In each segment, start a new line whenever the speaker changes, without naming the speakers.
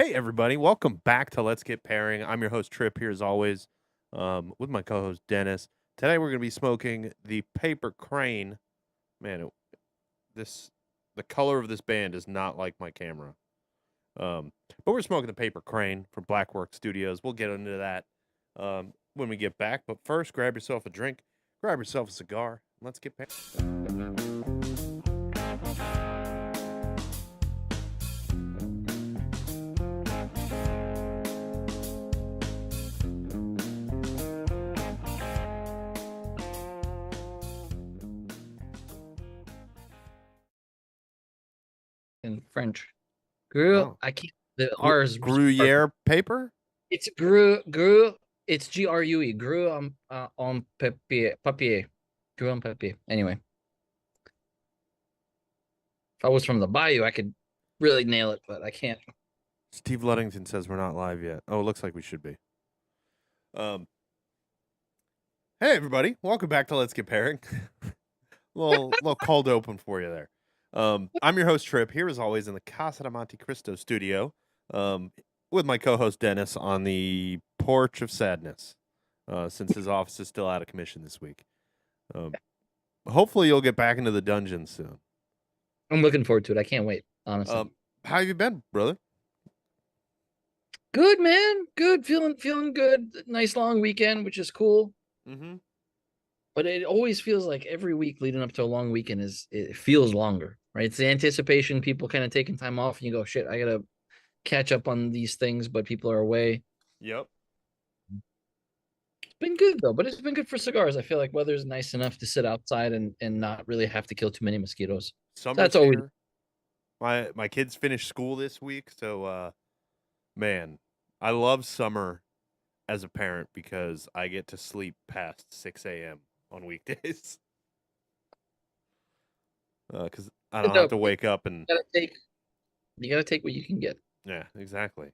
Hey, everybody. Welcome back to Let's Get Pairing. I'm your host, Trip, here as always, with my co host, Dennis. Today, we're going to be smoking the Paper Crane. Man, this the color of this band is not like my camera. But we're smoking the Paper Crane from BLK Studios. We'll get into that when we get back. But first, grab yourself a drink, grab yourself a cigar, and let's get pairing.
In French. Gru,
Oh,
I can't. The R is
Gruyere paper?
It's gru. It's grue. Gru on papier. Gru on papier. Anyway, if I was from the Bayou, I could really nail it, but I can't.
Steve Luddington says we're not live yet. Oh, it looks like we should be. Hey everybody, welcome back to Let's Get Pairing. little cold open for you there. I'm your host Trip, here as always in the Casa de Monte Cristo studio, with my co-host Dennis on the porch of sadness, since his office is still out of commission this week. Hopefully you'll get back into the dungeon soon.
I'm looking forward to it. I can't wait, honestly.
How have you been, brother?
Good, man. Good. Feeling good. Nice long weekend, which is cool.
Mm-hmm.
But it always feels like every week leading up to a long weekend it feels longer, right? It's the anticipation, people kind of taking time off, and you go, shit, I gotta catch up on these things, but people are away.
Yep.
It's been good though, but it's been good for cigars. I feel like weather's nice enough to sit outside and not really have to kill too many mosquitoes. So
Summer's
that's always
here. My kids finished school this week, so man, I love summer as a parent because I get to sleep past 6 a.m. on weekdays. Because I don't have to wake up and
you gotta take what you can get.
yeah, exactly,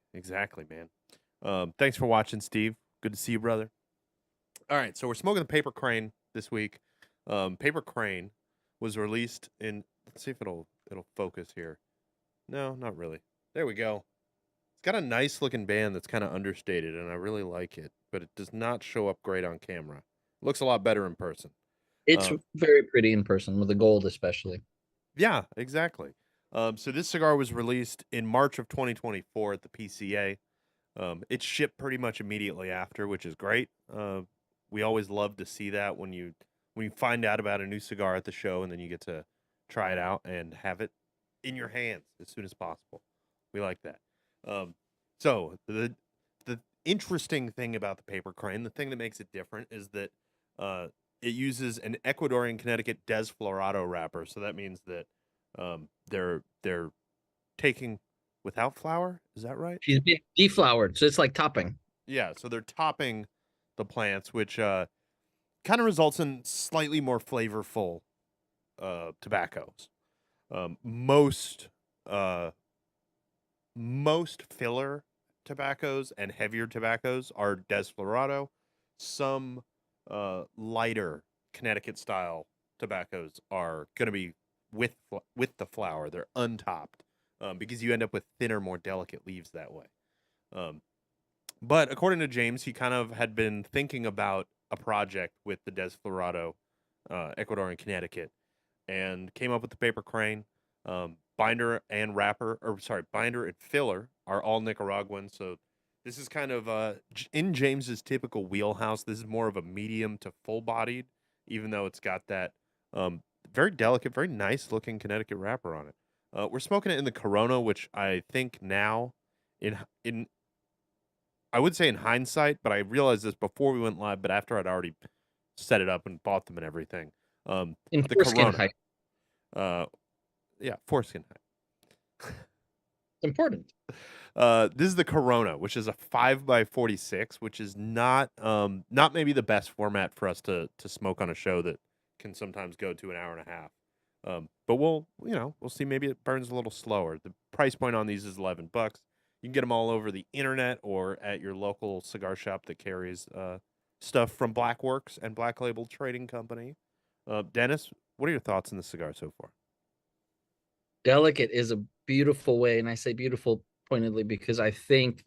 man. Thanks for watching, Steve. Good to see you, brother. All right, so we're smoking the Paper Crane this week. Paper Crane was released in. Let's see if it'll focus here. No, not really. There we go. It's got a nice looking band that's kind of understated, and I really like it, but it does not show up great on camera. It looks a lot better in person.
It's very pretty in person with the gold, especially.
Yeah, exactly. So this cigar was released in March of 2024 at the PCA. It shipped pretty much immediately after, which is great. We always love to see that when you find out about a new cigar at the show and then you get to try it out and have it in your hands as soon as possible. We like that. So the interesting thing about the Paper Crane, the thing that makes it different, is that it uses an Ecuadorian Connecticut Desflorado wrapper. So that means that they're taking without flour. Is that right?
She's deflowered, so it's like topping.
Yeah, so they're topping the plants, which kind of results in slightly more flavorful tobaccos. Most filler tobaccos and heavier tobaccos are Desflorado. Some lighter Connecticut style tobaccos are going to be with the flower. They're untopped because you end up with thinner, more delicate leaves that way. But according to James, he kind of had been thinking about a project with the Desflorado Ecuadorian Connecticut and came up with the Paper Crane. Binder and binder and filler are all Nicaraguan. So this is kind of in James's typical wheelhouse. This is more of a medium to full bodied, even though it's got that very delicate, very nice looking Connecticut wrapper on it. We're smoking it in the Corona, which I think now in I would say in hindsight, but I realized this before we went live, but after I'd already set it up and bought them and everything.
In
the
foreskin
Corona.
height.
Yeah, foreskin height.
It's important.
This is the Corona, which is a 5x46, which is not maybe the best format for us to smoke on a show that can sometimes go to an hour and a half. But we'll see. Maybe it burns a little slower. The price point on these is $11. You can get them all over the internet or at your local cigar shop that carries stuff from Blackworks and Black Label Trading Company. Dennis, what are your thoughts on the cigar so far?
Delicate is a beautiful way, and I say beautiful pointedly because I think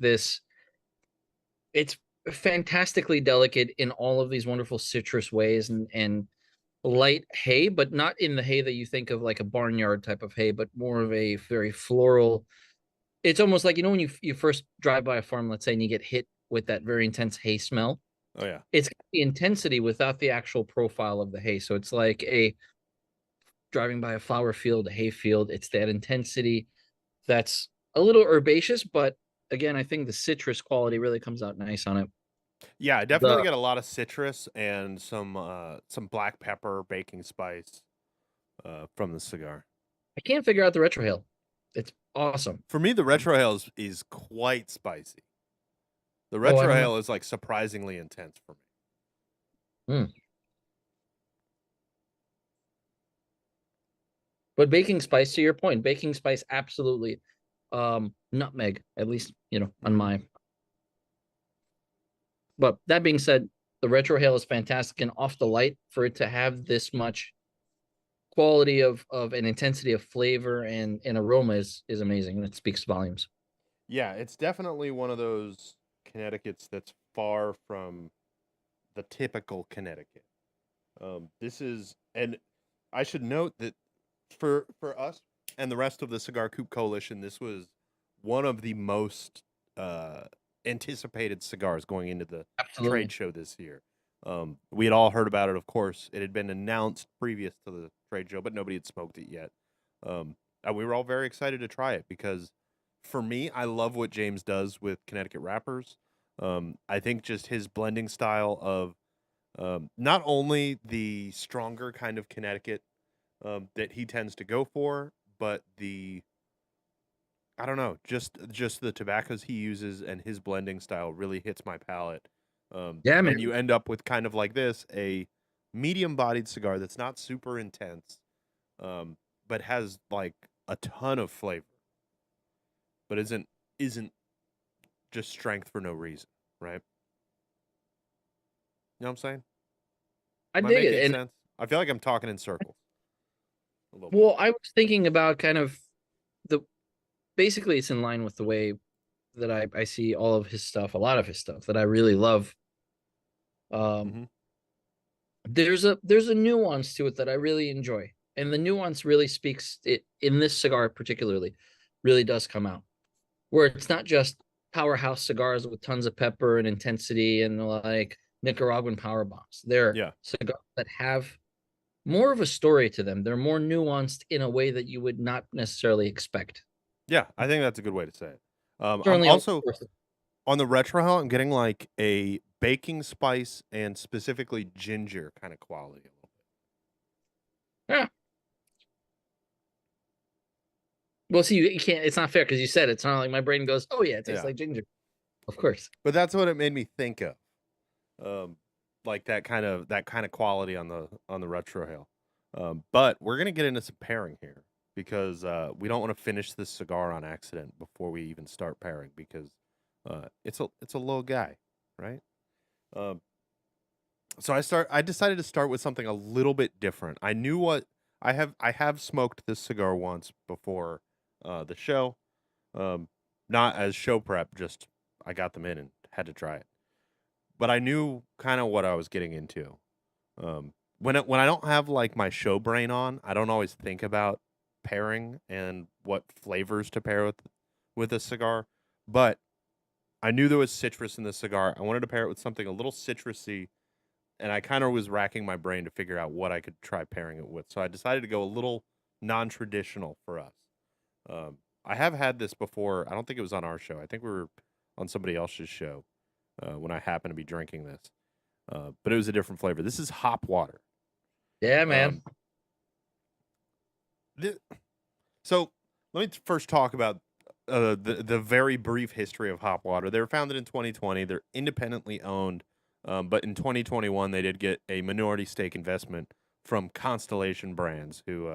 it's fantastically delicate in all of these wonderful citrus ways and light hay, but not in the hay that you think of like a barnyard type of hay, but more of a very floral. It's almost like, when you first drive by a farm, let's say, and you get hit with that very intense hay smell.
Oh yeah.
It's the intensity without the actual profile of the hay. So it's like a driving by a flower field, a hay field. It's that intensity that's a little herbaceous, but again, I think the citrus quality really comes out nice on it.
Yeah, I definitely
The
get a lot of citrus and some black pepper, baking spice from the cigar.
I can't figure out the retrohale. It's awesome.
For me, the retrohale is quite spicy. The
Oh, I don't know.
retrohale is like surprisingly intense for me.
Mm. But baking spice, to your point, baking spice absolutely. Nutmeg, at least, on
Mhm.
my. But that being said, the retrohale is fantastic, and off the light for it to have this much quality of an intensity of flavor and aroma is amazing, and it speaks volumes.
Yeah, it's definitely one of those Connecticut's that's far from the typical Connecticut. This is, and I should note that for us and the rest of the Cigar Coop Coalition, this was one of the most uh, anticipated cigars going into the trade
Absolutely.
show this year. We had all heard about it, of course. It had been announced previous to the trade show, but nobody had smoked it yet. And we were all very excited to try it because, for me, I love what James does with Connecticut wrappers. I think just his blending style of not only the stronger kind of Connecticut that he tends to go for, but the I don't know, just the tobaccos he uses and his blending style really hits my palate.
Yeah, man.
And you end up with kind of like this, a medium-bodied cigar that's not super intense, um, but has like a ton of flavor, but isn't just strength for no reason, right? You know what I'm saying?
I
Am I
dig it.
making
And
sense? I feel like I'm talking in circles a little bit.
well, I was thinking about kind of the basically it's in line with the way that I see all of his stuff, a lot of his stuff that I really love. Um,
Hmm.
there's a nuance to it that I really enjoy, and the nuance really speaks it in this cigar particularly, really does come out where it's not just powerhouse cigars with tons of pepper and intensity and like Nicaraguan power bombs. They're
Yeah.
cigars that have more of a story to them. They're more nuanced in a way that you would not necessarily expect.
Yeah, I think that's a good way to say it. I'm
Certainly,
also on the retro. I'm getting like a baking spice and specifically ginger kind of quality.
yeah. Well, see, you can't. It's not fair because you said it. It's not like my brain goes, "Oh yeah, it tastes
Yeah,
like ginger." Of course.
but that's what it made me think of. Um, like that kind of quality on the retro hail. But we're gonna get into some pairing here because we don't want to finish this cigar on accident before we even start pairing because it's a little guy, right? Um, I decided to start with something a little bit different. I knew what I have smoked this cigar once before the show. Um not as show prep, just I got them in and had to try it. But I knew kind of what I was getting into. When I don't have like my show brain on, I don't always think about pairing and what flavors to pair with a cigar. But I knew there was citrus in the cigar. I wanted to pair it with something a little citrusy, and I kind of was racking my brain to figure out what I could try pairing it with. So I decided to go a little non-traditional for us. I have had this before. I don't think it was on our show. I think we were on somebody else's show when I happened to be drinking this, but it was a different flavor. This is hop water.
Yeah, man.
Um, th- so let me first talk about the very brief history of hop water. They were founded in 2020. They're independently owned, but in 2021 they did get a minority stake investment from Constellation Brands, who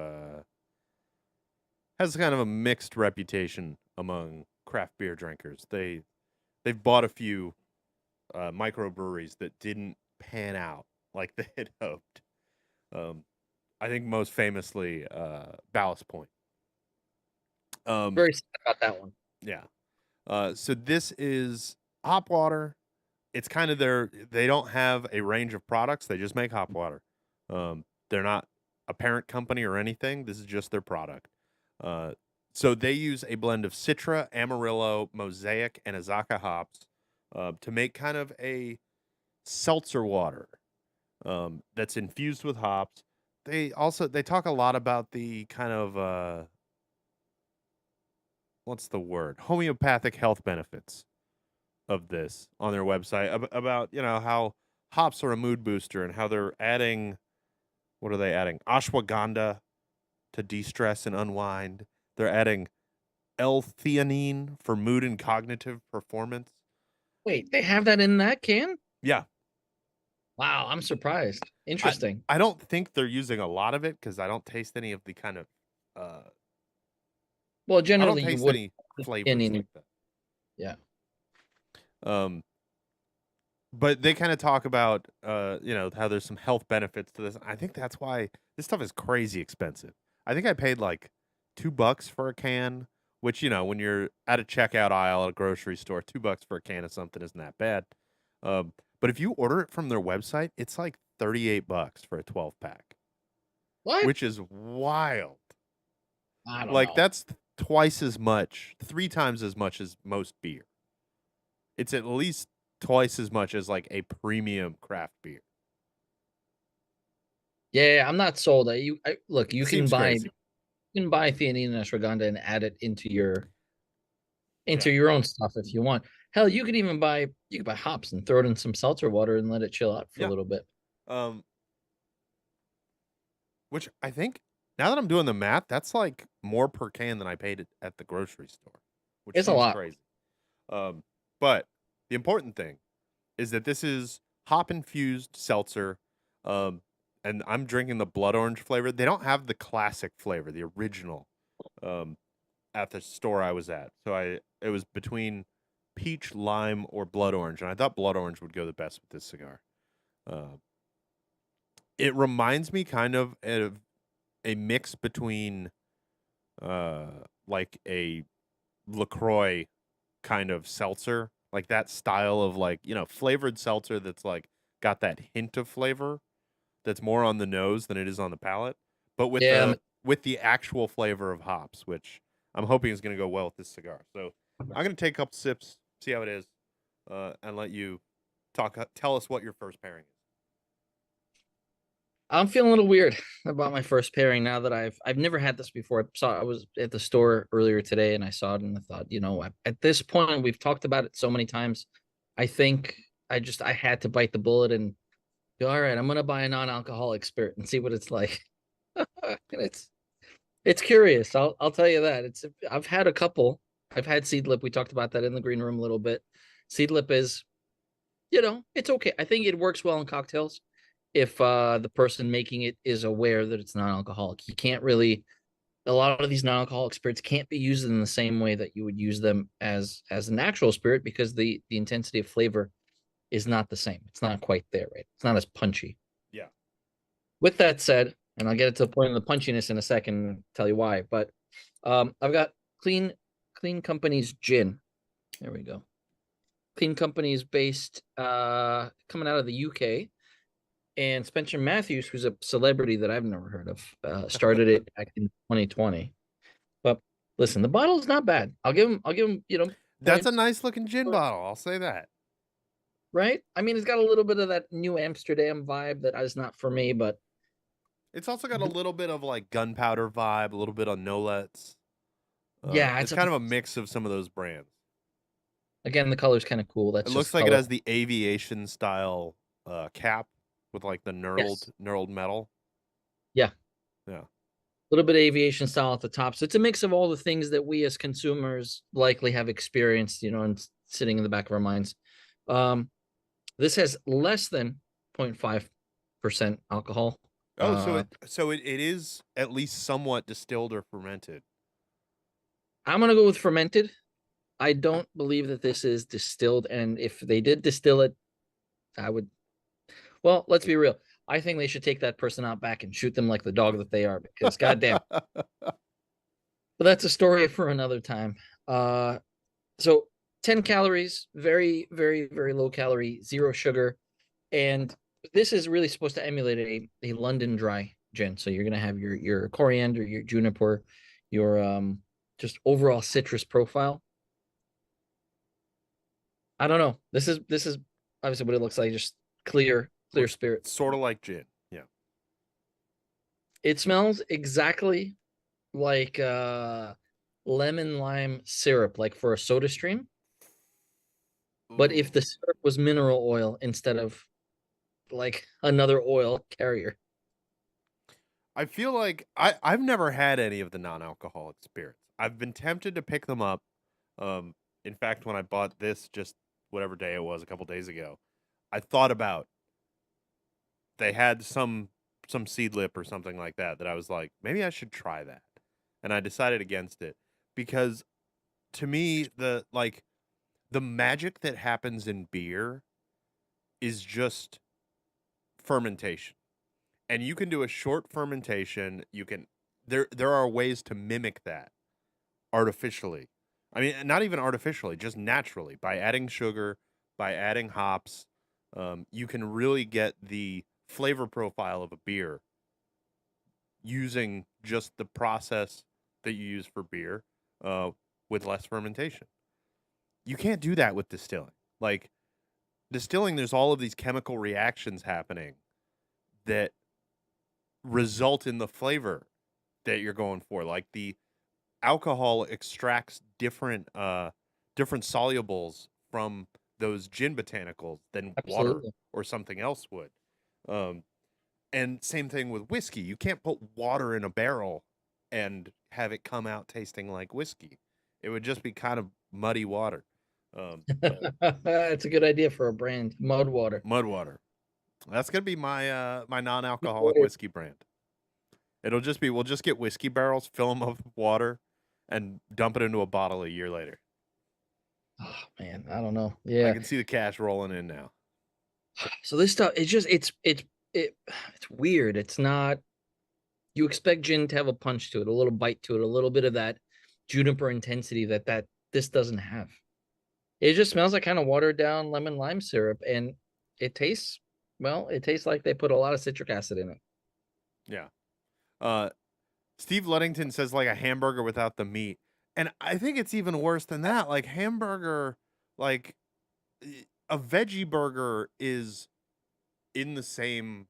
has kind of a mixed reputation among craft beer drinkers. They've bought a few microbreweries that didn't pan out like they had hoped. Um, I think most famously Ballast Point. Um,
Very sad about that one.
yeah. So this is hop water. It's kind of they don't have a range of products. They just make hop water. They're not a parent company or anything. This is just their product. Uh, so they use a blend of Citra, Amarillo, Mosaic, and Azaka hops to make kind of a seltzer water that's infused with hops. They talk a lot about the kind of what's the word, homeopathic health benefits of this on their website about how hops are a mood booster and how they're adding, what are they adding, ashwagandha to de-stress and unwind. They're adding L-theanine for mood and cognitive performance.
Wait, they have that in that can?
Yeah.
Wow, I'm surprised.
I
Interesting.
I don't think they're using a lot of it because I don't taste any of the kind of uh
Well,
I don't
generally you
taste
would
any flavors
in
like that.
yeah.
Um but they kind of talk about how there's some health benefits to this. I think that's why this stuff is crazy expensive. I think I paid like $2 for a can, which when you're at a checkout aisle at a grocery store, $2 for a can of something isn't that bad. But if you order it from their website, it's like $38 for a 12 pack,
What?
which is wild.
I don't
Like
know.
that's twice as much, 3 times as much as most beer. It's at least twice as much as like a premium craft beer.
Yeah, I'm not sold. Look,
It seems crazy.
you can buy theanine and ashwagandha and add it
Yeah.
into your own stuff if you want. Hell, you can buy hops and throw it in some seltzer water and let it chill out for a
Yeah.
little bit.
Um, which I think now that I'm doing the math, that's like more per can than I paid it at the grocery store, which
It's a
seems
lot.
crazy. Um, but the important thing is that this is hop infused seltzer. Um, and I'm drinking the blood orange flavor. They don't have the classic flavor, the original, um, at the store I was at. So it was between peach, lime, or blood orange, and I thought blood orange would go the best with this cigar. Uh, it reminds me kind of a mix between like a LaCroix kind of seltzer, like that style of like, flavored seltzer that's like got that hint of flavor that's more on the nose than it is on the palate, but with
Yeah,
the actual flavor of hops, which I'm hoping is going to go well with this cigar. So I'm going to take a couple sips, see how it is, and let you tell us what your first pairing is.
I'm feeling a little weird about my first pairing now that I've never had this before. I was at the store earlier today and I saw it and I thought, at this point we've talked about it so many times. I think I had to bite the bullet and go, all right, I'm gonna buy a non-alcoholic spirit and see what it's like. And it's curious. I'll tell you that. I've had a couple. I've had Seedlip. We talked about that in the green room a little bit. Seedlip is, it's okay. I think it works well in cocktails if the person making it is aware that it's non-alcoholic. You can't really a lot of these non-alcoholic spirits can't be used in the same way that you would use them as a natural spirit because the intensity of flavor is not the same. It's not quite there, right? It's not as punchy.
Yeah.
With that said, and I'll get it to the point of the punchiness in a second and tell you why, but I've got Clean Company's gin. There we go. Clean Company is based coming out of the UK. And Spencer Matthews, who's a celebrity that I've never heard of, started it back in 2020. But listen, the bottle's not bad. I'll give him,
That's
point,
a nice looking gin bottle. I'll say that.
right? I mean, it's got a little bit of that New Amsterdam vibe that is not for me, but
It's also got a little bit of like gunpowder vibe, a little bit on Nolets.
yeah,
It's kind of a mix of some of those brands.
again, the color's kind of cool.
It
That's
looks
just
like it
color.
has the aviation style cap with like the
Yes.
knurled metal.
Yeah.
Yeah.
A little bit of aviation style at the top. So it's a mix of all the things that we as consumers likely have experienced, and sitting in the back of our minds. This has less than 0.5% alcohol.
Oh, so it is at least somewhat distilled or fermented.
I'm gonna go with fermented. I don't believe that this is distilled, and if they did distill it, I would. Well, let's be real. I think they should take that person out back and shoot them like the dog that they are, because goddamn. But that's a story for another time. So 10 calories, very, very, very low calorie, zero sugar. And this is really supposed to emulate a London dry gin. So you're gonna have your coriander, your juniper, your just overall citrus profile. I don't know. This is obviously what it looks like, just clear
Looks
spirit.
sort of like gin. Yeah.
It smells exactly like lemon lime syrup, like for a soda stream. But if
Ooh.
the syrup was mineral oil instead of like another oil carrier.
I feel like I've never had any of the non-alcoholic spirits. I've been tempted to pick them up. Um, in fact, when I bought this just whatever day it was a couple days ago, I thought about they had some seed lip or something like that that I was like, maybe I should try that. And I decided against it because to me the magic that happens in beer is just fermentation. And you can do a short fermentation, you can there are ways to mimic that artificially. I mean, not even artificially, just naturally by adding sugar, by adding hops. You can really get the flavor profile of a beer using just the process that you use for beer uh, with less fermentation. You can't do that with distilling. Like distilling, there's all of these chemical reactions happening that result in the flavor that you're going for. Like the alcohol extracts different solubles from those gin botanicals than water
Absolutely.
or something else would. Um, and same thing with whiskey. You can't put water in a barrel and have it come out tasting like whiskey. It would just be kind of muddy water. Um,
It's a good idea for a brand, mud water.
mud water. That's gonna be my non-alcoholic
Water.
whiskey brand. It'll just be we'll just get whiskey barrels, fill them up with water, and dump it into a bottle a year later.
Oh man, I don't know.
I
Yeah.
can see the cash rolling in now.
So this stuff, it's weird. It's not, you expect gin to have a punch to it, a little bite to it, a little bit of that juniper intensity that this doesn't have. It just smells like kind of watered down lemon lime syrup, and it tastes, well, it tastes like they put a lot of citric acid in it.
Yeah. Uh, Steve Luddington says like a hamburger without the meat, and I think it's even worse than that. Like hamburger, like a veggie burger is in the same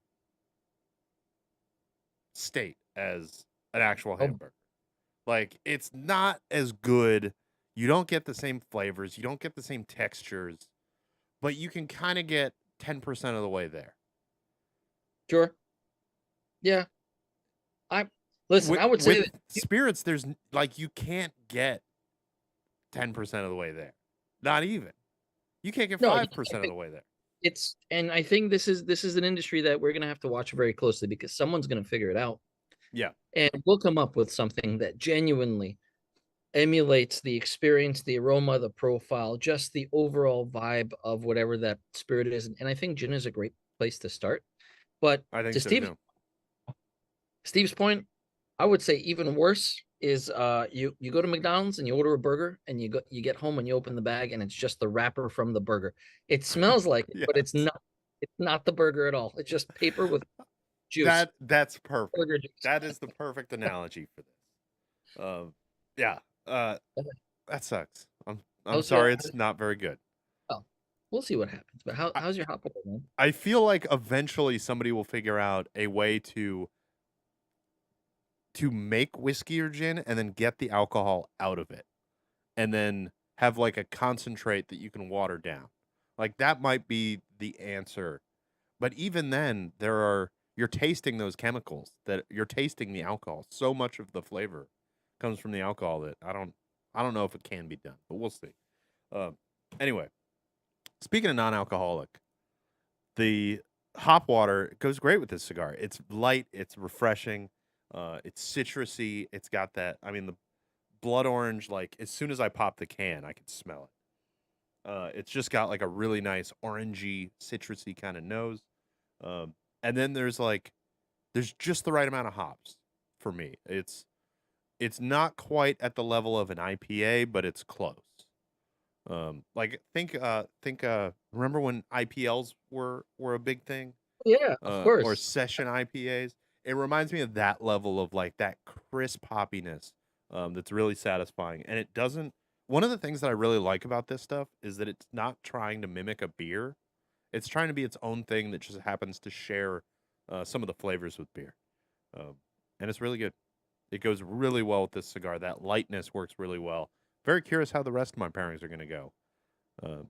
state as an actual
Oh,
hamburger. Like it's not as good. You don't get the same flavors. You don't get the same textures, but you can kind of get 10% of the way there.
sure. Yeah. I listen, I would say
With
that
spirits, there's like you can't get 10% of the way there. Not even. You can't get
no,
5% of the way there.
it's, and I think this is an industry that we're gonna have to watch very closely because someone's gonna figure it out.
Yeah.
And we'll come up with something that genuinely emulates the experience, the aroma, the profile, just the overall vibe of whatever that spirit is. And I think gin is a great place to start. But
I think
to
so too.
Steve's point, I would say even worse is you go to McDonald's and you order a burger and you get home and you open the bag and it's just the wrapper from the burger. It smells like it, but
Yes.
it's not the burger at all. It's just paper with juice.
That's perfect.
Burger juice.
That is the perfect analogy for this. Yeah. Uh that sucks. I'm
How's your
sorry it's not very good.
oh, we'll see what happens. But
I,
how's your hot potato, man?
I feel like eventually somebody will figure out a way to make whiskey or gin and then get the alcohol out of it and then have like a concentrate that you can water down. Like that might be the answer. But even then you're tasting those chemicals that you're tasting the alcohol. So much of the flavor comes from the alcohol that I don't know if it can be done, but we'll see. Uh, anyway, speaking of non-alcoholic, the hop water goes great with this cigar. It's light, it's refreshing, it's citrusy. It's got that. I mean, the blood orange. Like as soon as I pop the can, I can smell it. It's just got like a really nice orangey, citrusy kind of nose. And then there's just the right amount of hops for me. It's not quite at the level of an IPA, but it's close. Like think remember when IPLs were a big thing?
Yeah, of
Or
course.
session IPAs. It reminds me of that level of like that crisp hoppiness that's really satisfying. And it doesn't. One of the things that I really like about this stuff is that it's not trying to mimic a beer. It's trying to be its own thing that just happens to share some of the flavors with beer. Um, and it's really good. It goes really well with this cigar. That lightness works really well. Very curious how the rest of my pairings are going to go um,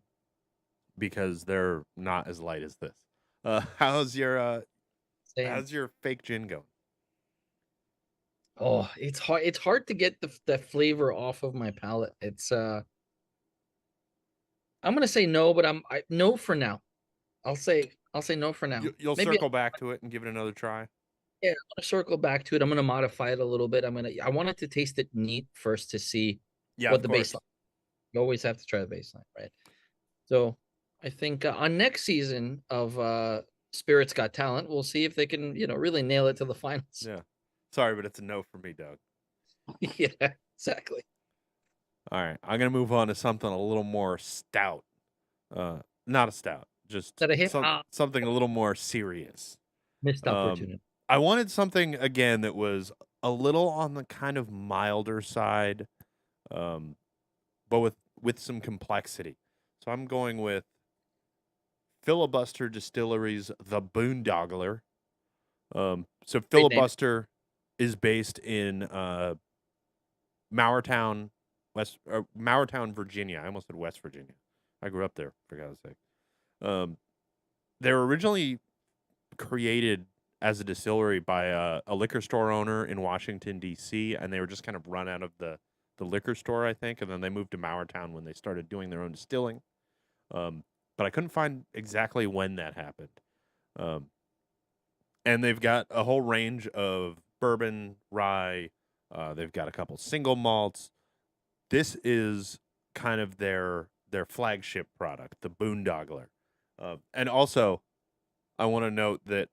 because they're not as light as this.
Same.
How's your fake gin going?
Oh, it's hard. It's hard to get the flavor off of my palate. I'm gonna say no, but no for now. I'll say no for now.
You'll
Maybe
circle back to it and give it another try.
yeah, I'm gonna circle back to it. I'm gonna modify it a little bit. I wanted to taste it neat first to see
Yeah,
what
of
the
course.
baseline. You always have to try the baseline, right? So I think on next season of Spirits Got Talent, we'll see if they can, really nail it to the finals.
Yeah. Sorry, but it's a no for me, Doug.
Yeah, exactly.
All right, I'm gonna move on to something a little more stout. Not a stout, just
That a hit?
something a little more serious.
Missed
Um,
opportunity.
I wanted something again that was a little on the kind of milder side, um, but with some complexity. So I'm going with Filibuster Distilleries, the Boondoggler. So
Great name.
Filibuster is based in Mowertown, Mowertown, Virginia. I almost said West Virginia. I grew up there, for God's sake. Um, they were originally created as a distillery by a liquor store owner in Washington D.C., and they were just kind of run out of the liquor store, I think, and then they moved to Mowertown when they started doing their own distilling. But I couldn't find exactly when that happened. Um, and they've got a whole range of bourbon, rye. They've got a couple single malts. This is kind of their flagship product, the Boondoggler. And also, I want to note that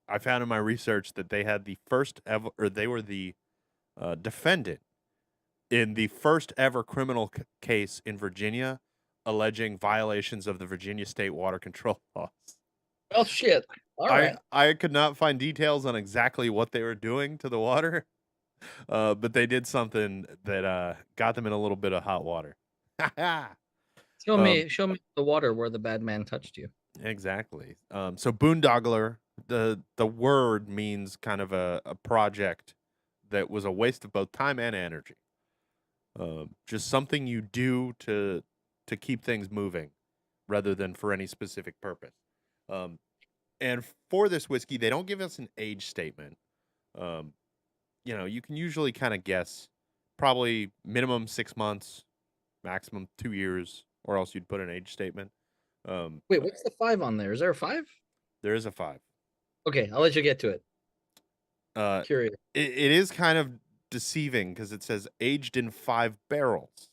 I found in my research that they had the first ever, or they were the defendant in the first ever criminal case in Virginia, alleging violations of the Virginia state water control laws.
Oh shit. All right.
I could not find details on exactly what they were doing to the water, but they did something that got them in a little bit of hot water.
Show
um,
me show me the water where the bad man touched you.
exactly. So boondoggler, the word means kind of a project that was a waste of both time and energy. Just something you do to keep things moving, rather than for any specific purpose. Um, and for this whiskey, they don't give us an age statement. Um, you can usually kind of guess, probably minimum 6 months, maximum 2 years, or else you'd put an age statement. Um,
Wait, what's the 5 on there? Is there a 5?
there is a 5.
Okay, I'll let you get to it.
Uh,
Curious.
it is kind of deceiving because it says aged in 5 barrels.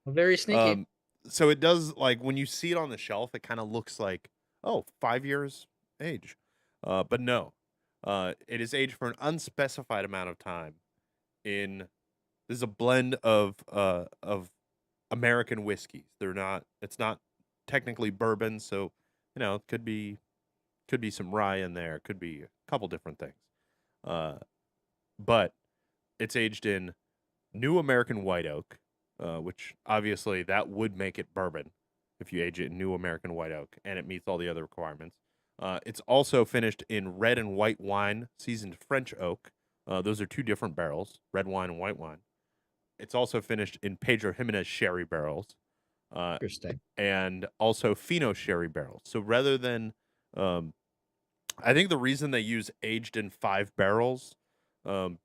Very sneaky.
Um, so it does, like, when you see it on the shelf, it kind of looks like, oh, 5 years age. But no, it is aged for an unspecified amount of time. This is a blend of American whiskeys. It's not technically bourbon, so it could be some rye in there, could be a couple different things. But it's aged in New American White Oak, which obviously that would make it bourbon if you age it in New American White Oak, and it meets all the other requirements. It's also finished in red and white wine, seasoned French oak. Those are two different barrels, red wine and white wine. It's also finished in Pedro Jimenez sherry barrels,
Interesting.
and also Fino sherry barrels. So rather than, um, I think the reason they use aged in 5 barrels, um,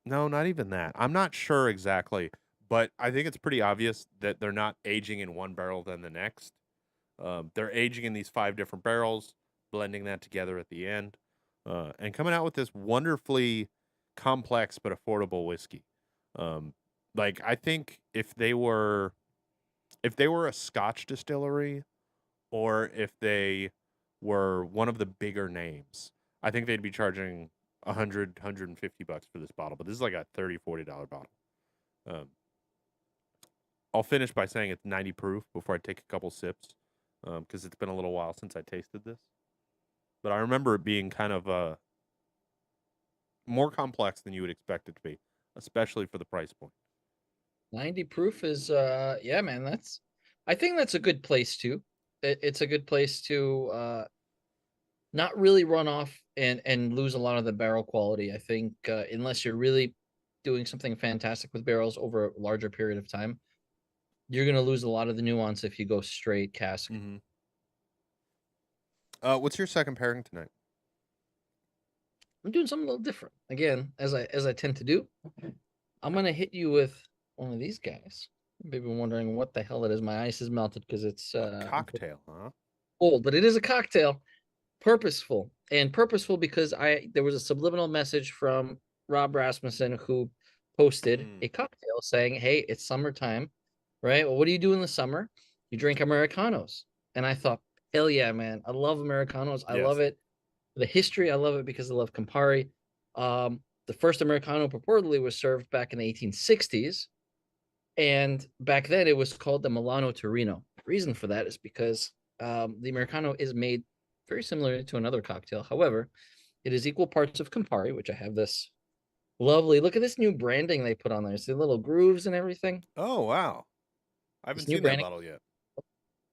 no, not even that. I'm not sure exactly, but I think it's pretty obvious that they're not aging in one barrel than the next. They're aging in these 5 different barrels, blending that together at the end, and coming out with this wonderfully complex but affordable whiskey. Um, like, I think if they were a Scotch distillery, or if they were one of the bigger names, I think they'd be charging 150 bucks for this bottle. But this is like a $30-$40 bottle. Um, I'll finish by saying it's 90 proof before I take a couple sips, because it's been a little while since I tasted this. But I remember it being kind of more complex than you would expect it to be, especially for the price point.
90 proof is yeah, man, I think that's a good place to. It's a good place to not really run off and lose a lot of the barrel quality. I think unless you're really doing something fantastic with barrels over a larger period of time, you're going to lose a lot of the nuance if you go straight cask.
Mm-hmm. What's your second pairing tonight?
I'm doing something a little different. Again, as I tend to do, I'm going to hit you with one of these guys. Maybe wondering what the hell it is. My ice is melted because it's
Cocktail, huh?
cold, but it is a cocktail. Purposeful because there was a subliminal message from Rob Rasmussen who posted a cocktail saying, "Hey, it's summertime, right? Well, what do you do in the summer? You drink Americanos." And I thought, hell yeah, man! I love Americanos. I love
Yes.
it. The history, I love it because I love Campari. The first Americano purportedly was served back in the 1860s, and back then it was called the Milano Torino. The reason for that is because the Americano is made very similar to another cocktail. However, it is equal parts of Campari, which I have this lovely. Look at this new branding they put on there. See the little grooves and everything.
Oh, wow. I
This
haven't
new
seen that
branding.
bottle yet.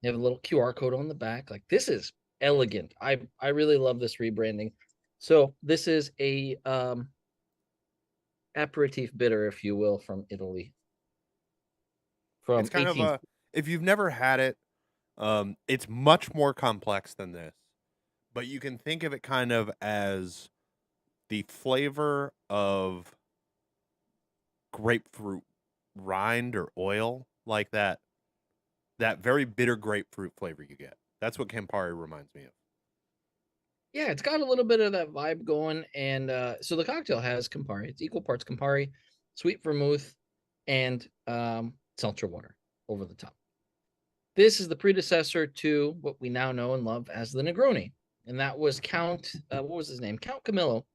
You have a little QR code on the back. Like this is elegant. I really love this rebranding. So this is a aperitif bitter, if you will, from Italy.
It's
From
kind of
18.
a, if you've never had it, it's much more complex than this, but you can think of it kind of as the flavor of grapefruit rind or oil, like that very bitter grapefruit flavor you get. That's what Campari reminds me of.
Yeah, it's got a little bit of that vibe going. And so the cocktail has Campari. It's equal parts Campari, sweet vermouth, and seltzer water over the top. This is the predecessor to what we now know and love as the Negroni. And that was Count, what was his name? Count Camillo,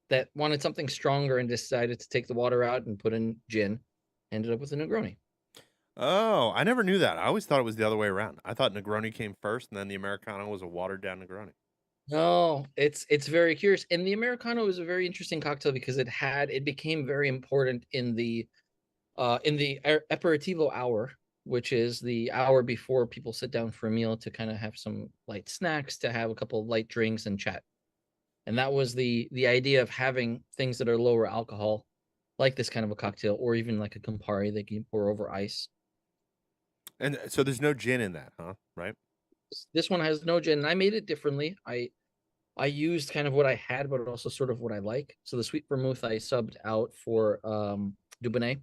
that wanted something stronger and decided to take the water out and put in gin. Ended up with a Negroni.
Oh, I never knew that. I always thought it was the other way around. I thought Negroni came first, and then the Americano was a watered down Negroni.
No, it's very curious. And the Americano is a very interesting cocktail because it became very important in the aperitivo hour, which is the hour before people sit down for a meal to kind of have some light snacks, to have a couple of light drinks and chat. And that was the idea of having things that are lower alcohol, like this kind of a cocktail, or even like a Campari that you can pour over ice.
And so there's no gin in that, huh? Right?
This one has no gin, and I made it differently. I used kind of what I had, but also sort of what I like. So the sweet vermouth I subbed out for Dubonnet,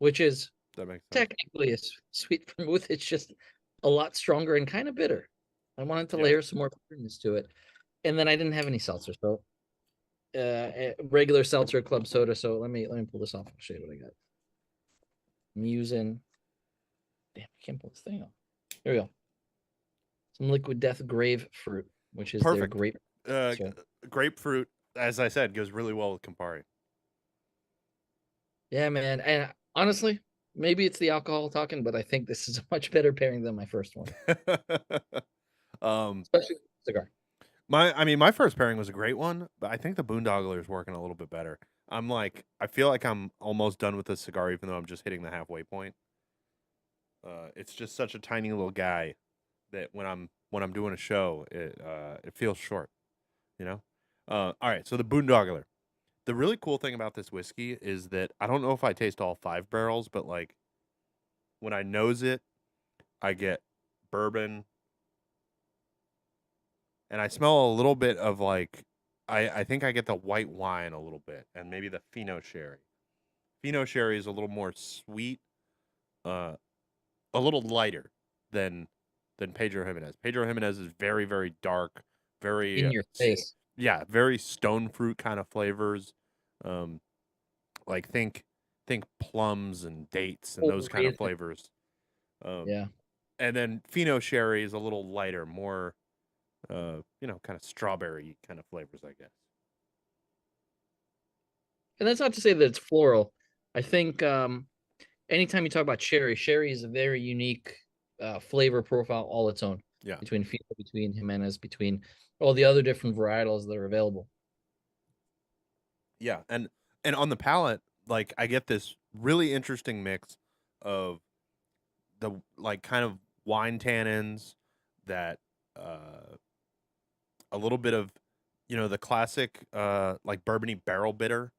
which is
That makes sense.
technically a sweet vermouth. It's just a lot stronger and kind of bitter. I wanted to
Yeah.
layer some more bitterness to it, and then I didn't have any seltzer, so regular seltzer club soda. So let me pull this off. I'll show you what I got. I'm using. Damn, I can't pull this thing off. Here we go. Some liquid death grapefruit, which is their
Perfect.
grape. So
Grapefruit, as I said, goes really well with Campari.
yeah, man. And honestly, maybe it's the alcohol talking, but I think this is a much better pairing than my first one,
um,
especially cigar.
my first pairing was a great one, but I think the Boondoggler is working a little bit better. I feel like I'm almost done with the cigar, even though I'm just hitting the halfway point. It's just such a tiny little guy that when I'm doing a show, it feels short, you know. All right, so the Boondoggler. The really cool thing about this whiskey is that I don't know if I taste all 5 barrels, but like when I nose it, I get bourbon, and I smell a little bit of like I think I get the white wine a little bit, and maybe the Fino sherry. Fino sherry is a little more sweet, uh, a little lighter than Pedro Jimenez. Pedro Jimenez is very very dark, very
In your face.
yeah, very stone fruit kind of flavors. Um, like think plums and dates and those kind of
Overrated.
flavors. Um,
Yeah.
and then Fino sherry is a little lighter, more kind of strawberry kind of flavors, I guess.
And that's not to say that it's floral. I think anytime you talk about sherry is a very unique flavor profile all its own
Yeah.
between Fino, between Jimenez, between all the other different varietals that are available.
Yeah, and on the palate, like I get this really interesting mix of the like kind of wine tannins that a little bit of the classic like bourbony barrel bitter,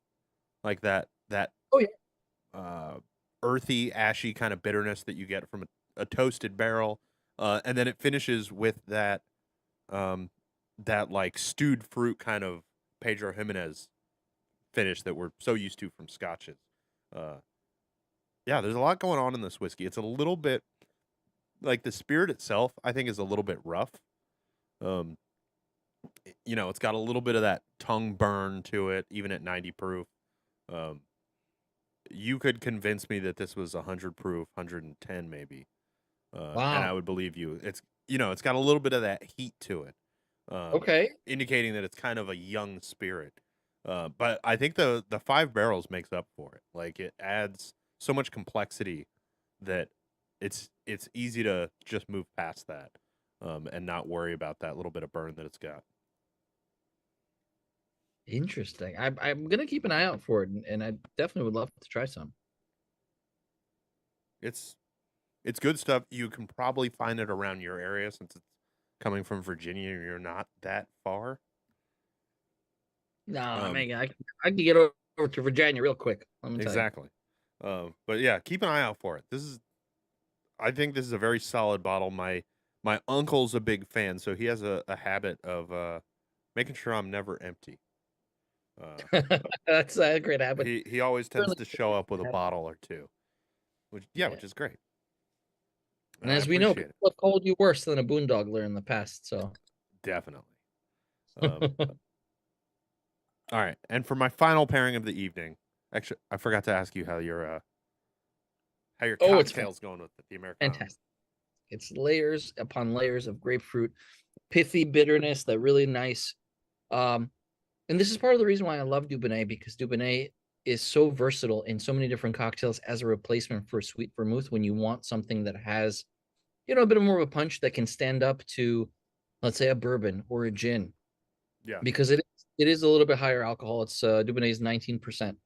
like that
Oh yeah.
uh earthy ashy kind of bitterness that you get from a toasted barrel, and then it finishes with um that like stewed fruit kind of Pedro Jimenez finish that we're so used to from scotches. Uh, yeah, there's a lot going on in this whiskey. It's a little bit like the spirit itself, I think, is a little bit rough. Um, it's got a little bit of that tongue burn to it, even at 90 proof. Um, you could convince me that this was 100 proof, 110 maybe, and I
Wow.
would believe you. It's got a little bit of that heat to it,
Okay.
indicating that it's kind of a young spirit. But I think the 5 barrels makes up for it. Like it adds so much complexity that it's easy to just move past that, and not worry about that little bit of burn that it's got.
Interesting. I'm gonna keep an eye out for it, and I definitely would love to try some.
It's it's good stuff. You can probably find it around your area since it's coming from Virginia. You're not that far.
No, I
Um,
mean I can get over to Virginia real quick. Let me tell you.
exactly. But yeah, keep an eye out for it. I think this is a very solid bottle. My uncle's a big fan, so he has a habit of making sure I'm never empty. Uh,
That's a great habit.
he always tends
Really
to show up with
good
a
habit.
bottle or two,
Yeah.
which is great, and
And
I
as we know,
appreciate
people
it
have called you worse than a boondogler in the past. So
definitely. Um, all right, and for my final pairing of the evening, actually, I forgot to ask you how your
oh, it's
cocktail's going with the Americano.
fantastic. It's layers upon layers of grapefruit, pithy bitterness, that really nice. Um, and this is part of the reason why I love Dubonnet, because Dubonnet is so versatile in so many different cocktails as a replacement for sweet vermouth when you want something that has, a bit of more of a punch that can stand up to, let's say, a bourbon or a gin,
Yeah,
because it is a little bit higher alcohol. It's Dubonnet is 19%,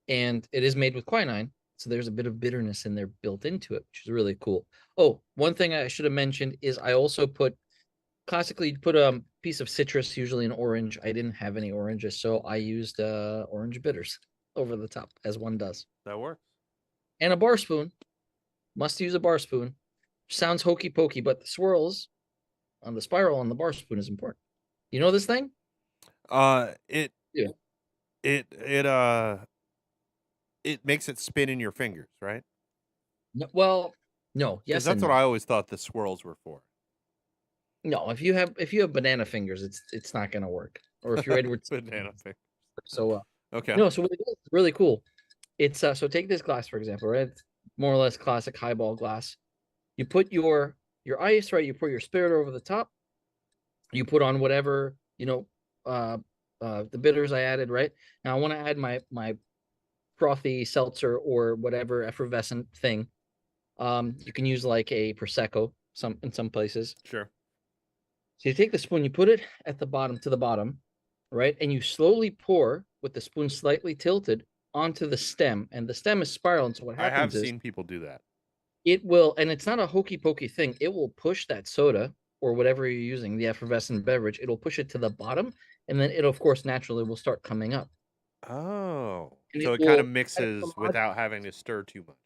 and it is made with quinine, so there's a bit of bitterness in there built into it, which is really cool. Oh, one thing I should have mentioned is I also classically put a piece of citrus, usually an orange. I didn't have any oranges, so I used orange bitters over the top, as one does.
that works.
And a bar spoon. Must use a bar spoon. Sounds hokey pokey, but the swirls on the spiral on the bar spoon is important. You know this thing?
It
Yeah.
it it it makes it spin in your fingers, right?
No, well, no,
Because
yes
that's
and
what
no.
I always thought the swirls were for.
No, if you have banana fingers, it's not gonna work. Or if you're Edward,
Banana thing.
so
Okay.
no, so what it is, it's really cool. It's so take this glass for example, right? It's more or less classic highball glass. You put your ice, right? You pour your spirit over the top. You put on whatever, uh the bitters I added, right? Now I want to add my frothy seltzer or whatever effervescent thing. You can use like a prosecco in some places.
Sure.
So you take the spoon, you put it at the bottom to the bottom, right? And you slowly pour with the spoon slightly tilted onto the stem. And the stem is spiral. And so what
I have
happens is
seen people do that.
it will, and it's not a hokey pokey thing, it will push that soda or whatever you're using, the effervescent beverage, it'll push it to the bottom. And then it, of course, naturally will start coming up.
Oh.
And
So
it
it kind of
will kind
mixes
of
without having to stir too much.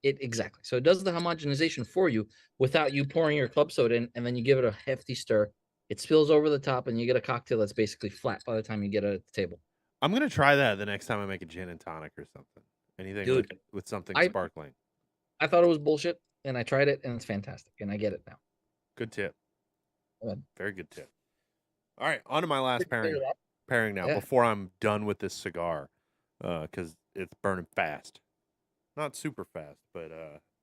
it exactly. So it does the homogenization for you without you pouring your club soda in, and then you give it a hefty stir. It spills over the top, and you get a cocktail that's basically flat by the time you get it at the table.
I'm gonna try that the next time I make a gin and tonic or something. Anything with
Dude,
something
I
sparkling.
I thought it was bullshit, and I tried it, and it's fantastic, and I get it now.
Good tip.
Uh,
Very good tip. All right, on to my last pairing now
Yeah.
before I'm done with this cigar, because it's burning fast. Not super fast, but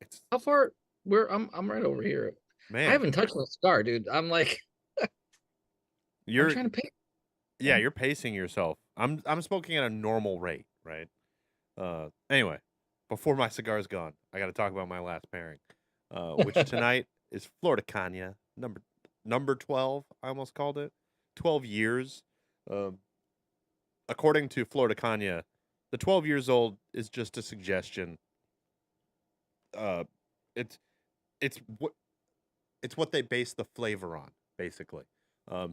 it's
How far? Where I'm right over here. I
man,
haven't touched the cigar, dude. I'm like, I'm
you're
trying to pick.
yeah, you're pacing yourself. I'm smoking at a normal rate, right? Anyway, before my cigar is gone, I got to talk about my last pairing, which tonight is Florida Cana number 12. I almost called it 12 years. Um, According to Florida Cana, the 12 years old is just a suggestion. Uh, it's it's what it's what they base the flavor on, basically.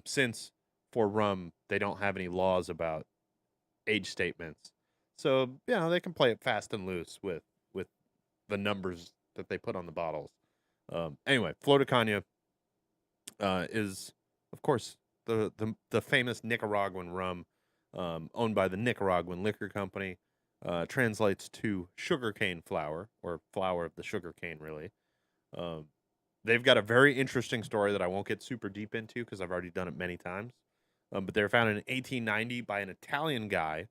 Since for rum they don't have any laws about age statements, so they can play it fast and loose with the numbers that they put on the bottles. Anyway, Florida Cana is, of course, the famous Nicaraguan rum, owned by the Nicaraguan Liquor Company. Translates to sugarcane flour, or flour of the sugarcane, really. Um, they've got a very interesting story that I won't get super deep into because I've already done it many times. But they were founded in 1890 by an Italian guy